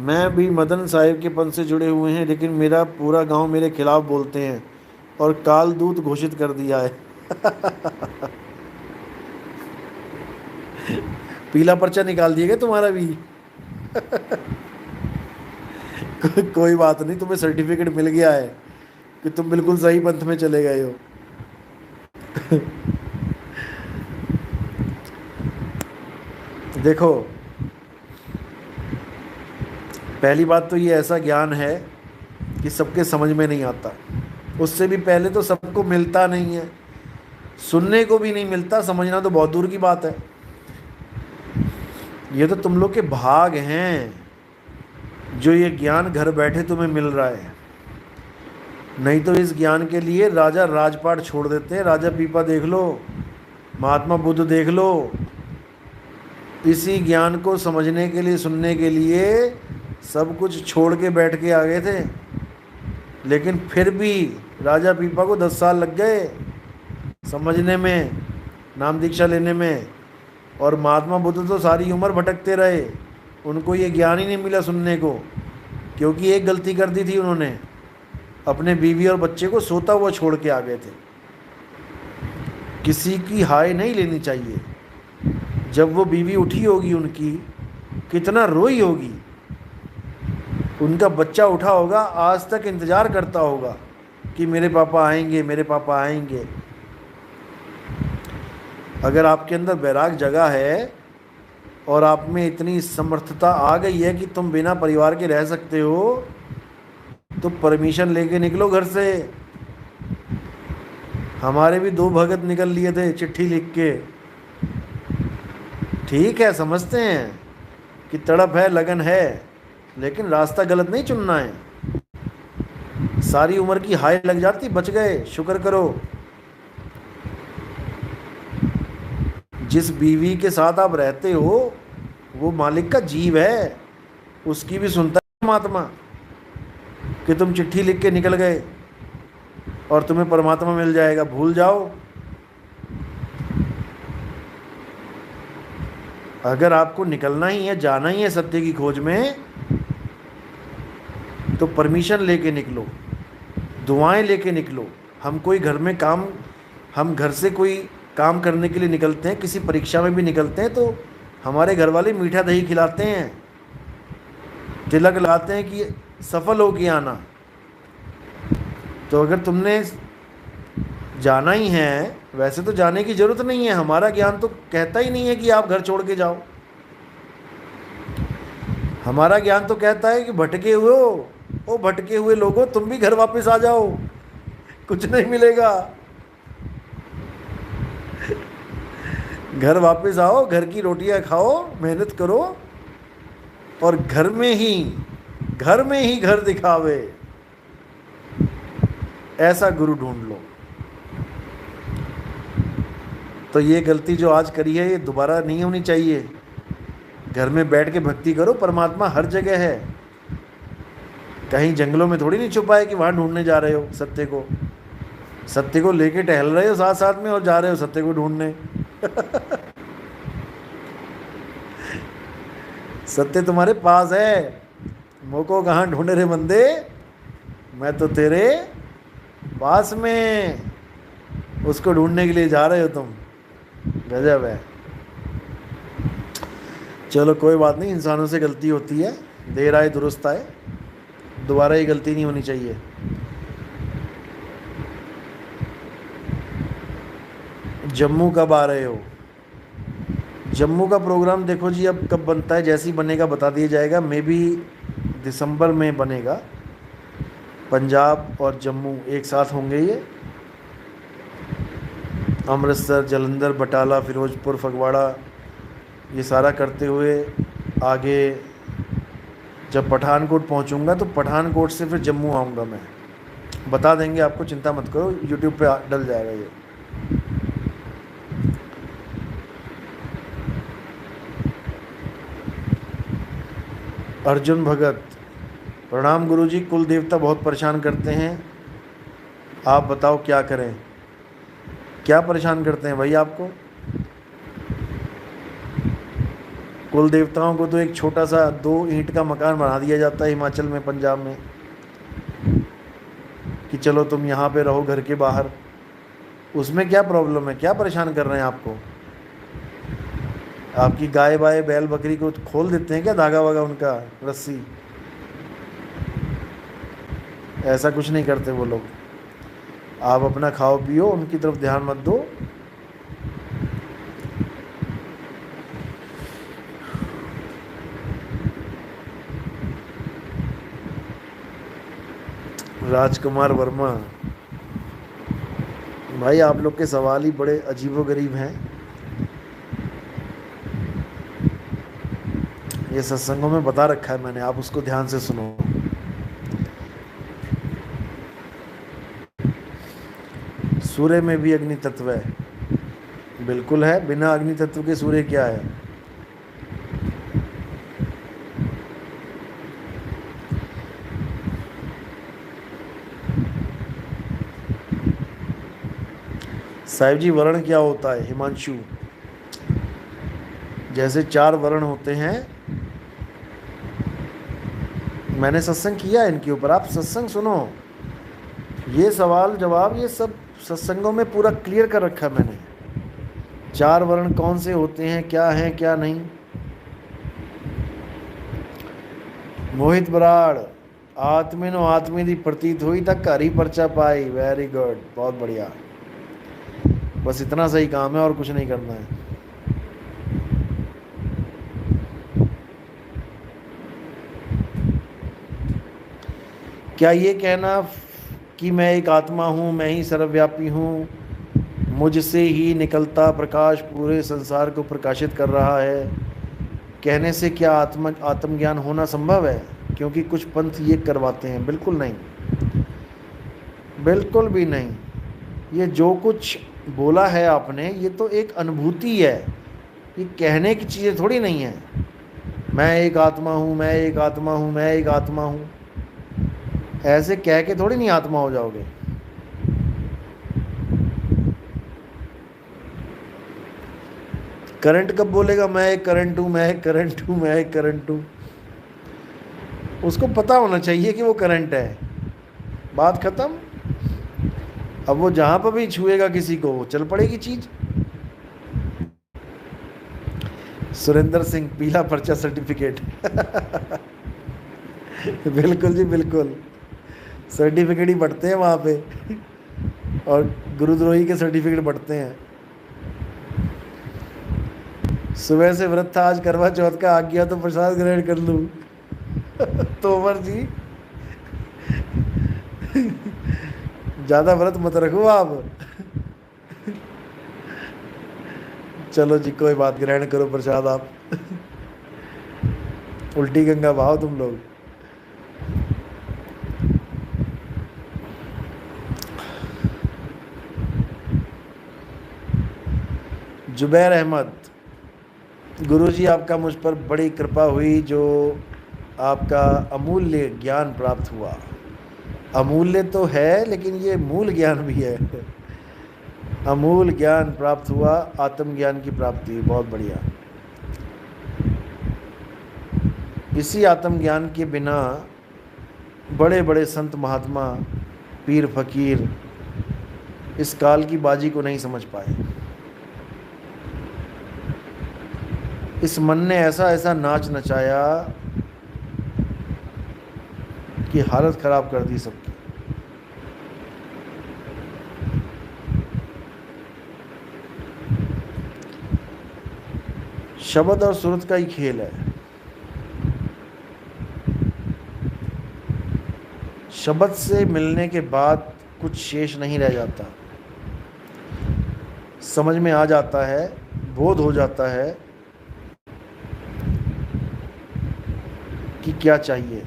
मैं भी मदन साहिब के पंथ से जुड़े हुए हैं, लेकिन मेरा पूरा गांव मेरे खिलाफ बोलते हैं और काल दूत घोषित कर दिया है। पीला पर्चा निकाल दिएगा तुम्हारा भी। कोई बात नहीं, तुम्हें सर्टिफिकेट मिल गया है कि तुम बिल्कुल सही पंथ में चले गए हो। देखो, पहली बात तो ये ऐसा ज्ञान है कि सबके समझ में नहीं आता। उससे भी पहले तो सबको मिलता नहीं है, सुनने को भी नहीं मिलता, समझना तो बहुत दूर की बात है। ये तो तुम लोग के भाग हैं जो ये ज्ञान घर बैठे तुम्हें मिल रहा है। नहीं तो इस ज्ञान के लिए राजा राजपाट छोड़ देते हैं। राजा पीपा देख लो, महात्मा बुद्ध देख लो, इसी ज्ञान को समझने के लिए, सुनने के लिए सब कुछ छोड़ के बैठ के आ गए थे। लेकिन फिर भी राजा पीपा को 10 साल लग गए समझने में, नाम दीक्षा लेने में। और महात्मा बुद्ध तो सारी उम्र भटकते रहे, उनको ये ज्ञान ही नहीं मिला सुनने को। क्योंकि एक गलती कर दी थी उन्होंने, अपने बीवी और बच्चे को सोता हुआ छोड़ के आ गए थे। किसी की हाय नहीं लेनी चाहिए। जब वो बीवी उठी होगी उनकी, कितना रोई होगी। उनका बच्चा उठा होगा, आज तक इंतज़ार करता होगा कि मेरे पापा आएंगे, मेरे पापा आएंगे। अगर आपके अंदर वैराग जगा है और आप में इतनी समर्थता आ गई है कि तुम बिना परिवार के रह सकते हो, तो परमिशन लेके निकलो घर से। हमारे भी 2 भगत निकल लिए थे चिट्ठी लिख के। ठीक है, समझते हैं कि तड़प है, लगन है, लेकिन रास्ता गलत नहीं चुनना है। सारी उम्र की हाय लग जाती, बच गए, शुक्र करो। जिस बीवी के साथ आप रहते हो वो मालिक का जीव है, उसकी भी सुनता है परमात्मा। कि तुम चिट्ठी लिख के निकल गए और तुम्हें परमात्मा मिल जाएगा, भूल जाओ। अगर आपको निकलना ही है, जाना ही है सत्य की खोज में, तो परमिशन लेके निकलो, दुआएं लेके निकलो। हम कोई घर में काम, हम घर से कोई काम करने के लिए निकलते हैं, किसी परीक्षा में भी निकलते हैं, तो हमारे घर वाले मीठा दही खिलाते हैं, तिलक लाते हैं कि सफल हो के आना। तो अगर तुमने जाना ही है, वैसे तो जाने की ज़रूरत नहीं है। हमारा ज्ञान तो कहता ही नहीं है कि आप घर छोड़ के जाओ। हमारा ज्ञान तो कहता है कि भटके हुए हो, ओ भटके हुए लोगों, तुम भी घर वापस आ जाओ, कुछ नहीं मिलेगा। घर वापस आओ, घर की रोटियां खाओ, मेहनत करो, और घर में ही घर दिखावे, ऐसा गुरु ढूंढ लो। तो ये गलती जो आज करी है, ये दोबारा नहीं होनी चाहिए। घर में बैठ के भक्ति करो, परमात्मा हर जगह है। कहीं जंगलों में थोड़ी नहीं छुपा है कि वहाँ ढूंढने जा रहे हो सत्य को। सत्य को लेके टहल रहे हो साथ साथ में, और जा रहे हो सत्य को ढूंढने। सत्य तुम्हारे पास है। मोको कहाँ ढूंढे रे बंदे, मैं तो तेरे पास में। उसको ढूंढने के लिए जा रहे हो तुम। गजब है। चलो कोई बात नहीं, इंसानों से गलती होती है, देर आए दुरुस्त आए, दोबारा ये गलती नहीं होनी चाहिए। जम्मू कब आ रहे हो? जम्मू का प्रोग्राम देखो जी अब कब बनता है, जैसे ही बनेगा बता दिया जाएगा। मे बी दिसंबर में बनेगा। पंजाब और जम्मू एक साथ होंगे ये। अमृतसर, जलंधर, बटाला, फिरोजपुर, फगवाड़ा, ये सारा करते हुए आगे जब पठानकोट पहुंचूंगा तो पठानकोट से फिर जम्मू आऊँगा मैं। बता देंगे आपको, चिंता मत करो, यूट्यूब पे डल जाएगा ये। अर्जुन भगत, प्रणाम गुरुजी। कुल देवता बहुत परेशान करते हैं, आप बताओ क्या करें? क्या परेशान करते हैं भाई आपको? कुल देवताओं को तो एक छोटा सा 2 ईंट का मकान बना दिया जाता है हिमाचल में, पंजाब में, कि चलो तुम यहाँ पे रहो घर के बाहर। उसमें क्या प्रॉब्लम है? क्या परेशान कर रहे हैं आपको? आपकी गाय बाय बैल बकरी को खोल देते हैं क्या, धागा वागा उनका, रस्सी? ऐसा कुछ नहीं करते वो लोग। आप अपना खाओ पियो, उनकी तरफ ध्यान मत दो। राजकुमार वर्मा, भाई आप लोग के सवाल ही बड़े अजीबोगरीब हैं। ये सत्संगों में बता रखा है मैंने, आप उसको ध्यान से सुनो। सूर्य में भी अग्नि तत्व है, बिल्कुल है। बिना अग्नि तत्व के सूर्य क्या है? साहिब जी वर्ण क्या होता है? हिमांशु, जैसे 4 वर्ण होते हैं, मैंने सत्संग किया इनके ऊपर, आप सत्संग सुनो। ये सवाल जवाब ये सब सत्संगों में पूरा क्लियर कर रखा है मैंने। 4 वर्ण कौन से होते हैं, क्या हैं क्या नहीं। मोहित बराड़, आत्मेनो आत्मे दी प्रतीत हुई तक हरी पर्चा पाई। वेरी गुड, बहुत बढ़िया। बस इतना सही काम है और कुछ नहीं करना है। क्या ये कहना कि मैं एक आत्मा हूँ, मैं ही सर्वव्यापी हूँ, मुझसे ही निकलता प्रकाश पूरे संसार को प्रकाशित कर रहा है, कहने से क्या आत्मज्ञान होना संभव है? क्योंकि कुछ पंथ ये करवाते हैं। बिल्कुल नहीं, बिल्कुल भी नहीं। ये जो कुछ बोला है आपने, ये तो एक अनुभूति है, ये कहने की चीज़ें थोड़ी नहीं है। मैं एक आत्मा हूँ, मैं एक आत्मा हूँ, मैं एक आत्मा हूँ, ऐसे कह के थोड़ी नहीं आत्मा हो जाओगे। करंट कब बोलेगा मैं एक करंट हूँ, मैं एक करंट हूँ, मैं एक करंट हूँ? उसको पता होना चाहिए कि वो करंट है, बात खत्म। अब वो जहाँ पर भी छुएगा किसी को, वो चल पड़ेगी चीज। सुरेंद्र सिंह, पीला पर्चा सर्टिफिकेट। बिल्कुल जी बिल्कुल, सर्टिफिकेट ही बढ़ते हैं वहाँ पे, और गुरुद्रोही के सर्टिफिकेट बढ़ते हैं। सुबह से व्रत था, आज करवा चौथ का आ गया तो प्रसाद ग्रहण कर लूँ। तोमर जी, ज़्यादा व्रत मत रखो आप। चलो जी कोई बात, ग्रहण करो प्रसाद आप। उल्टी गंगा बहाओ तुम लोग। जुबैर अहमद, गुरुजी आपका मुझ पर बड़ी कृपा हुई, जो आपका अमूल्य ज्ञान प्राप्त हुआ। अमूल्य तो है, लेकिन ये मूल ज्ञान भी है। अमूल ज्ञान प्राप्त हुआ, आत्मज्ञान की प्राप्ति, बहुत बढ़िया। इसी आत्मज्ञान के बिना बड़े बड़े संत महात्मा, पीर फकीर इस काल की बाजी को नहीं समझ पाए। इस मन ने ऐसा ऐसा नाच नचाया कि हालत खराब कर दी सबकी। शब्द और सूरत का ही खेल है। शब्द से मिलने के बाद कुछ शेष नहीं रह जाता, समझ में आ जाता है, बोध हो जाता है कि क्या चाहिए।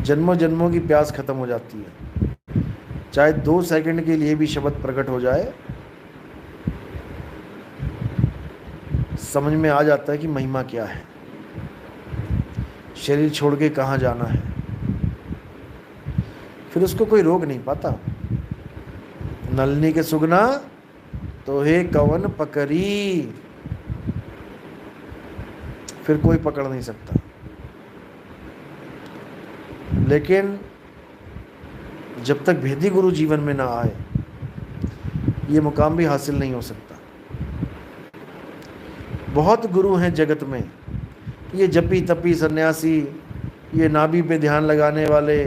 जन्मों जन्मों की प्यास खत्म हो जाती है। चाहे 2 सेकंड के लिए भी शब्द प्रकट हो जाए, समझ में आ जाता है कि महिमा क्या है, शरीर छोड़ के कहाँ जाना है। फिर उसको कोई रोक नहीं पाता। नलनी के सुगना तो हे कवन पकड़ी, फिर कोई पकड़ नहीं सकता। लेकिन जब तक भेदी गुरु जीवन में ना आए, ये मुकाम भी हासिल नहीं हो सकता। बहुत गुरु हैं जगत में, ये जपी तपी सन्यासी, ये नाभि पे ध्यान लगाने वाले,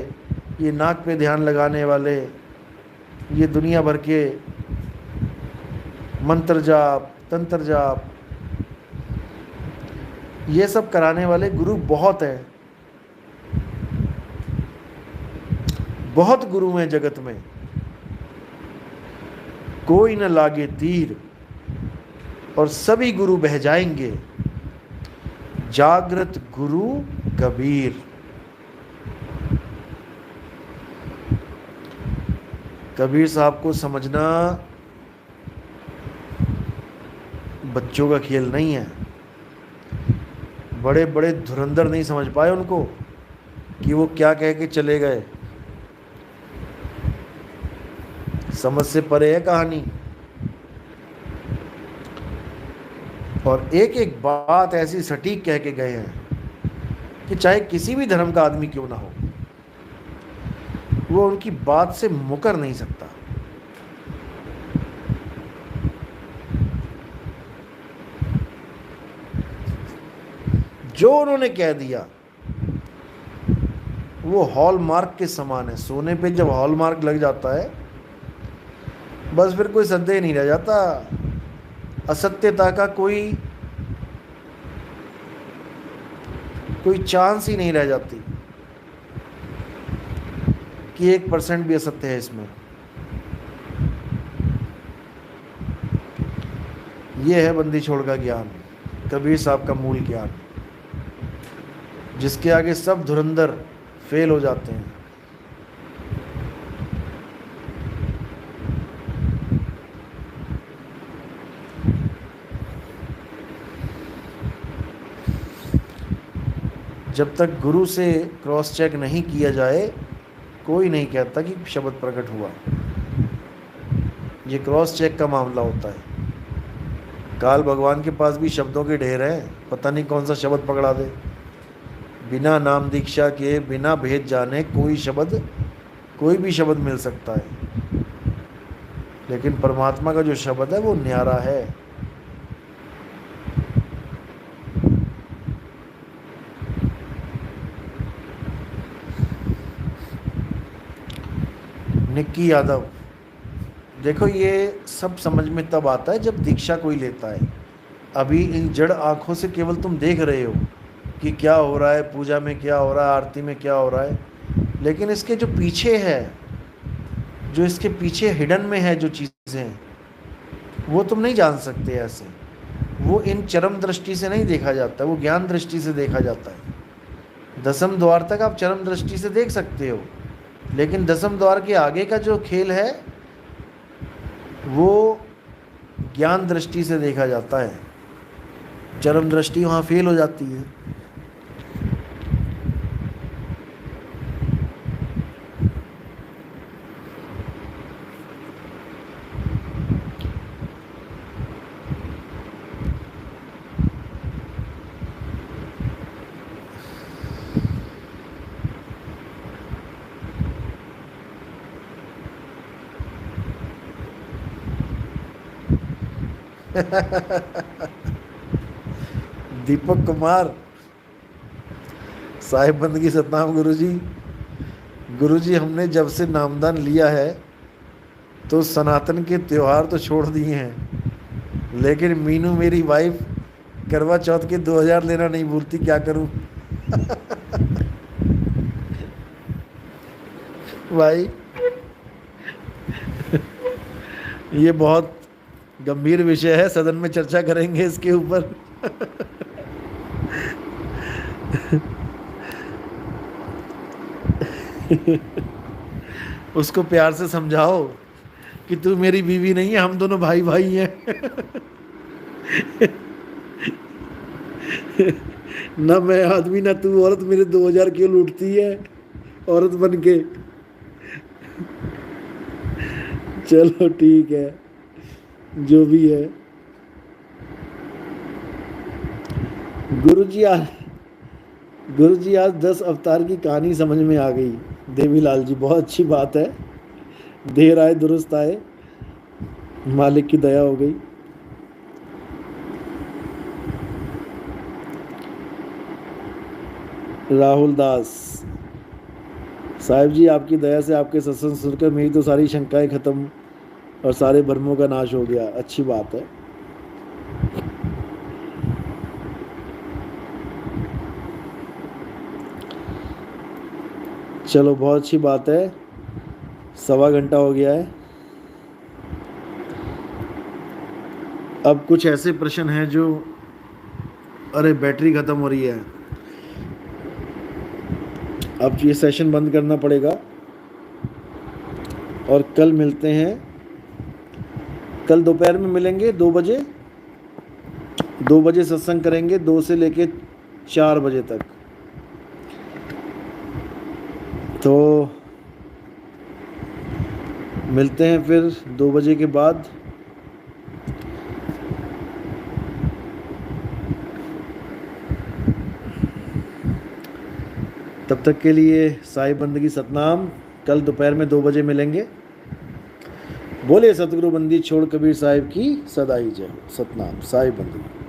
ये नाक पे ध्यान लगाने वाले, ये दुनिया भर के मंत्र जाप तंत्र जाप, ये सब कराने वाले गुरु बहुत हैं। बहुत गुरु हैं जगत में, कोई न लागे तीर और सभी गुरु बह जाएंगे। जागृत गुरु कबीर। कबीर साहब को समझना बच्चों का खेल नहीं है। बड़े बड़े धुरंधर नहीं समझ पाए उनको कि वो क्या कह के चले गए। समझ से परे है कहानी। और एक एक बात ऐसी सटीक कह के गए हैं कि चाहे किसी भी धर्म का आदमी क्यों ना हो, वो उनकी बात से मुकर नहीं सकता। जो उन्होंने कह दिया वो हॉलमार्क के समान है। सोने पे जब हॉलमार्क लग जाता है, बस फिर कोई संदेह नहीं रह जाता। असत्यता का कोई चांस ही नहीं रह जाती कि 1% भी असत्य है इसमें। ये है बंदी छोड़ का ज्ञान, कबीर साहब का मूल ज्ञान, जिसके आगे सब धुरंधर फेल हो जाते हैं। जब तक गुरु से क्रॉस चेक नहीं किया जाए, कोई नहीं कहता कि शब्द प्रकट हुआ। ये क्रॉस चेक का मामला होता है। काल भगवान के पास भी शब्दों के ढेर हैं, पता नहीं कौन सा शब्द पकड़ा दे। बिना नाम दीक्षा के, बिना भेद जाने कोई भी शब्द मिल सकता है। लेकिन परमात्मा का जो शब्द है वो न्यारा है। निक्की यादव, देखो ये सब समझ में तब आता है जब दीक्षा कोई लेता है। अभी इन जड़ आंखों से केवल तुम देख रहे हो कि क्या हो रहा है, पूजा में क्या हो रहा है, आरती में क्या हो रहा है, लेकिन इसके जो पीछे है, जो इसके पीछे हिडन में है जो चीज़ें, वो तुम नहीं जान सकते ऐसे। वो इन चरम दृष्टि से नहीं देखा जाता, वो ज्ञान दृष्टि से देखा जाता है। 10वें द्वार तक आप चरम दृष्टि से देख सकते हो, लेकिन 10वें द्वार के आगे का जो खेल है वो ज्ञान दृष्टि से देखा जाता है। चरम दृष्टि वहाँ फेल हो जाती है। दीपक कुमार, साहिब बंदगी सतनाम गुरुजी हमने जब से नामदान लिया है तो सनातन के त्योहार तो छोड़ दिए हैं, लेकिन मीनू मेरी वाइफ करवा चौथ के 2000 लेना नहीं भूलती, क्या करूं? भाई ये बहुत गंभीर विषय है, सदन में चर्चा करेंगे इसके ऊपर। उसको प्यार से समझाओ कि तू मेरी बीवी नहीं है, हम दोनों भाई भाई हैं। ना मैं आदमी ना तू औरत, मेरे 2000 क्यों लूटती है औरत बन के? चलो ठीक है, जो भी है। गुरुजी आज 10 अवतार की कहानी समझ में आ गई। देवीलाल जी, बहुत अच्छी बात है। देर आए दुरुस्त आए, मालिक की दया हो गई। राहुल दास, साहिब जी आपकी दया से आपके सत्संग सुनकर मेरी तो सारी शंकाएं खत्म और सारे भ्रमों का नाश हो गया। अच्छी बात है। चलो बहुत अच्छी बात है, 1.25 घंटा हो गया है। अब कुछ ऐसे प्रश्न हैं जो, अरे बैटरी खत्म हो रही है, अब ये सेशन बंद करना पड़ेगा और कल मिलते हैं। कल दोपहर में मिलेंगे 2 बजे। 2 बजे सत्संग करेंगे, 2 से लेके 4 बजे तक। तो मिलते हैं फिर 2 बजे के बाद। तब तक के लिए साहिब बंदगी सतनाम। कल दोपहर में 2 बजे मिलेंगे। बोले सतगुरु बंदी छोड़ कबीर साहिब की सदा ही जय हो। सतनाम, साहिब बंदगी।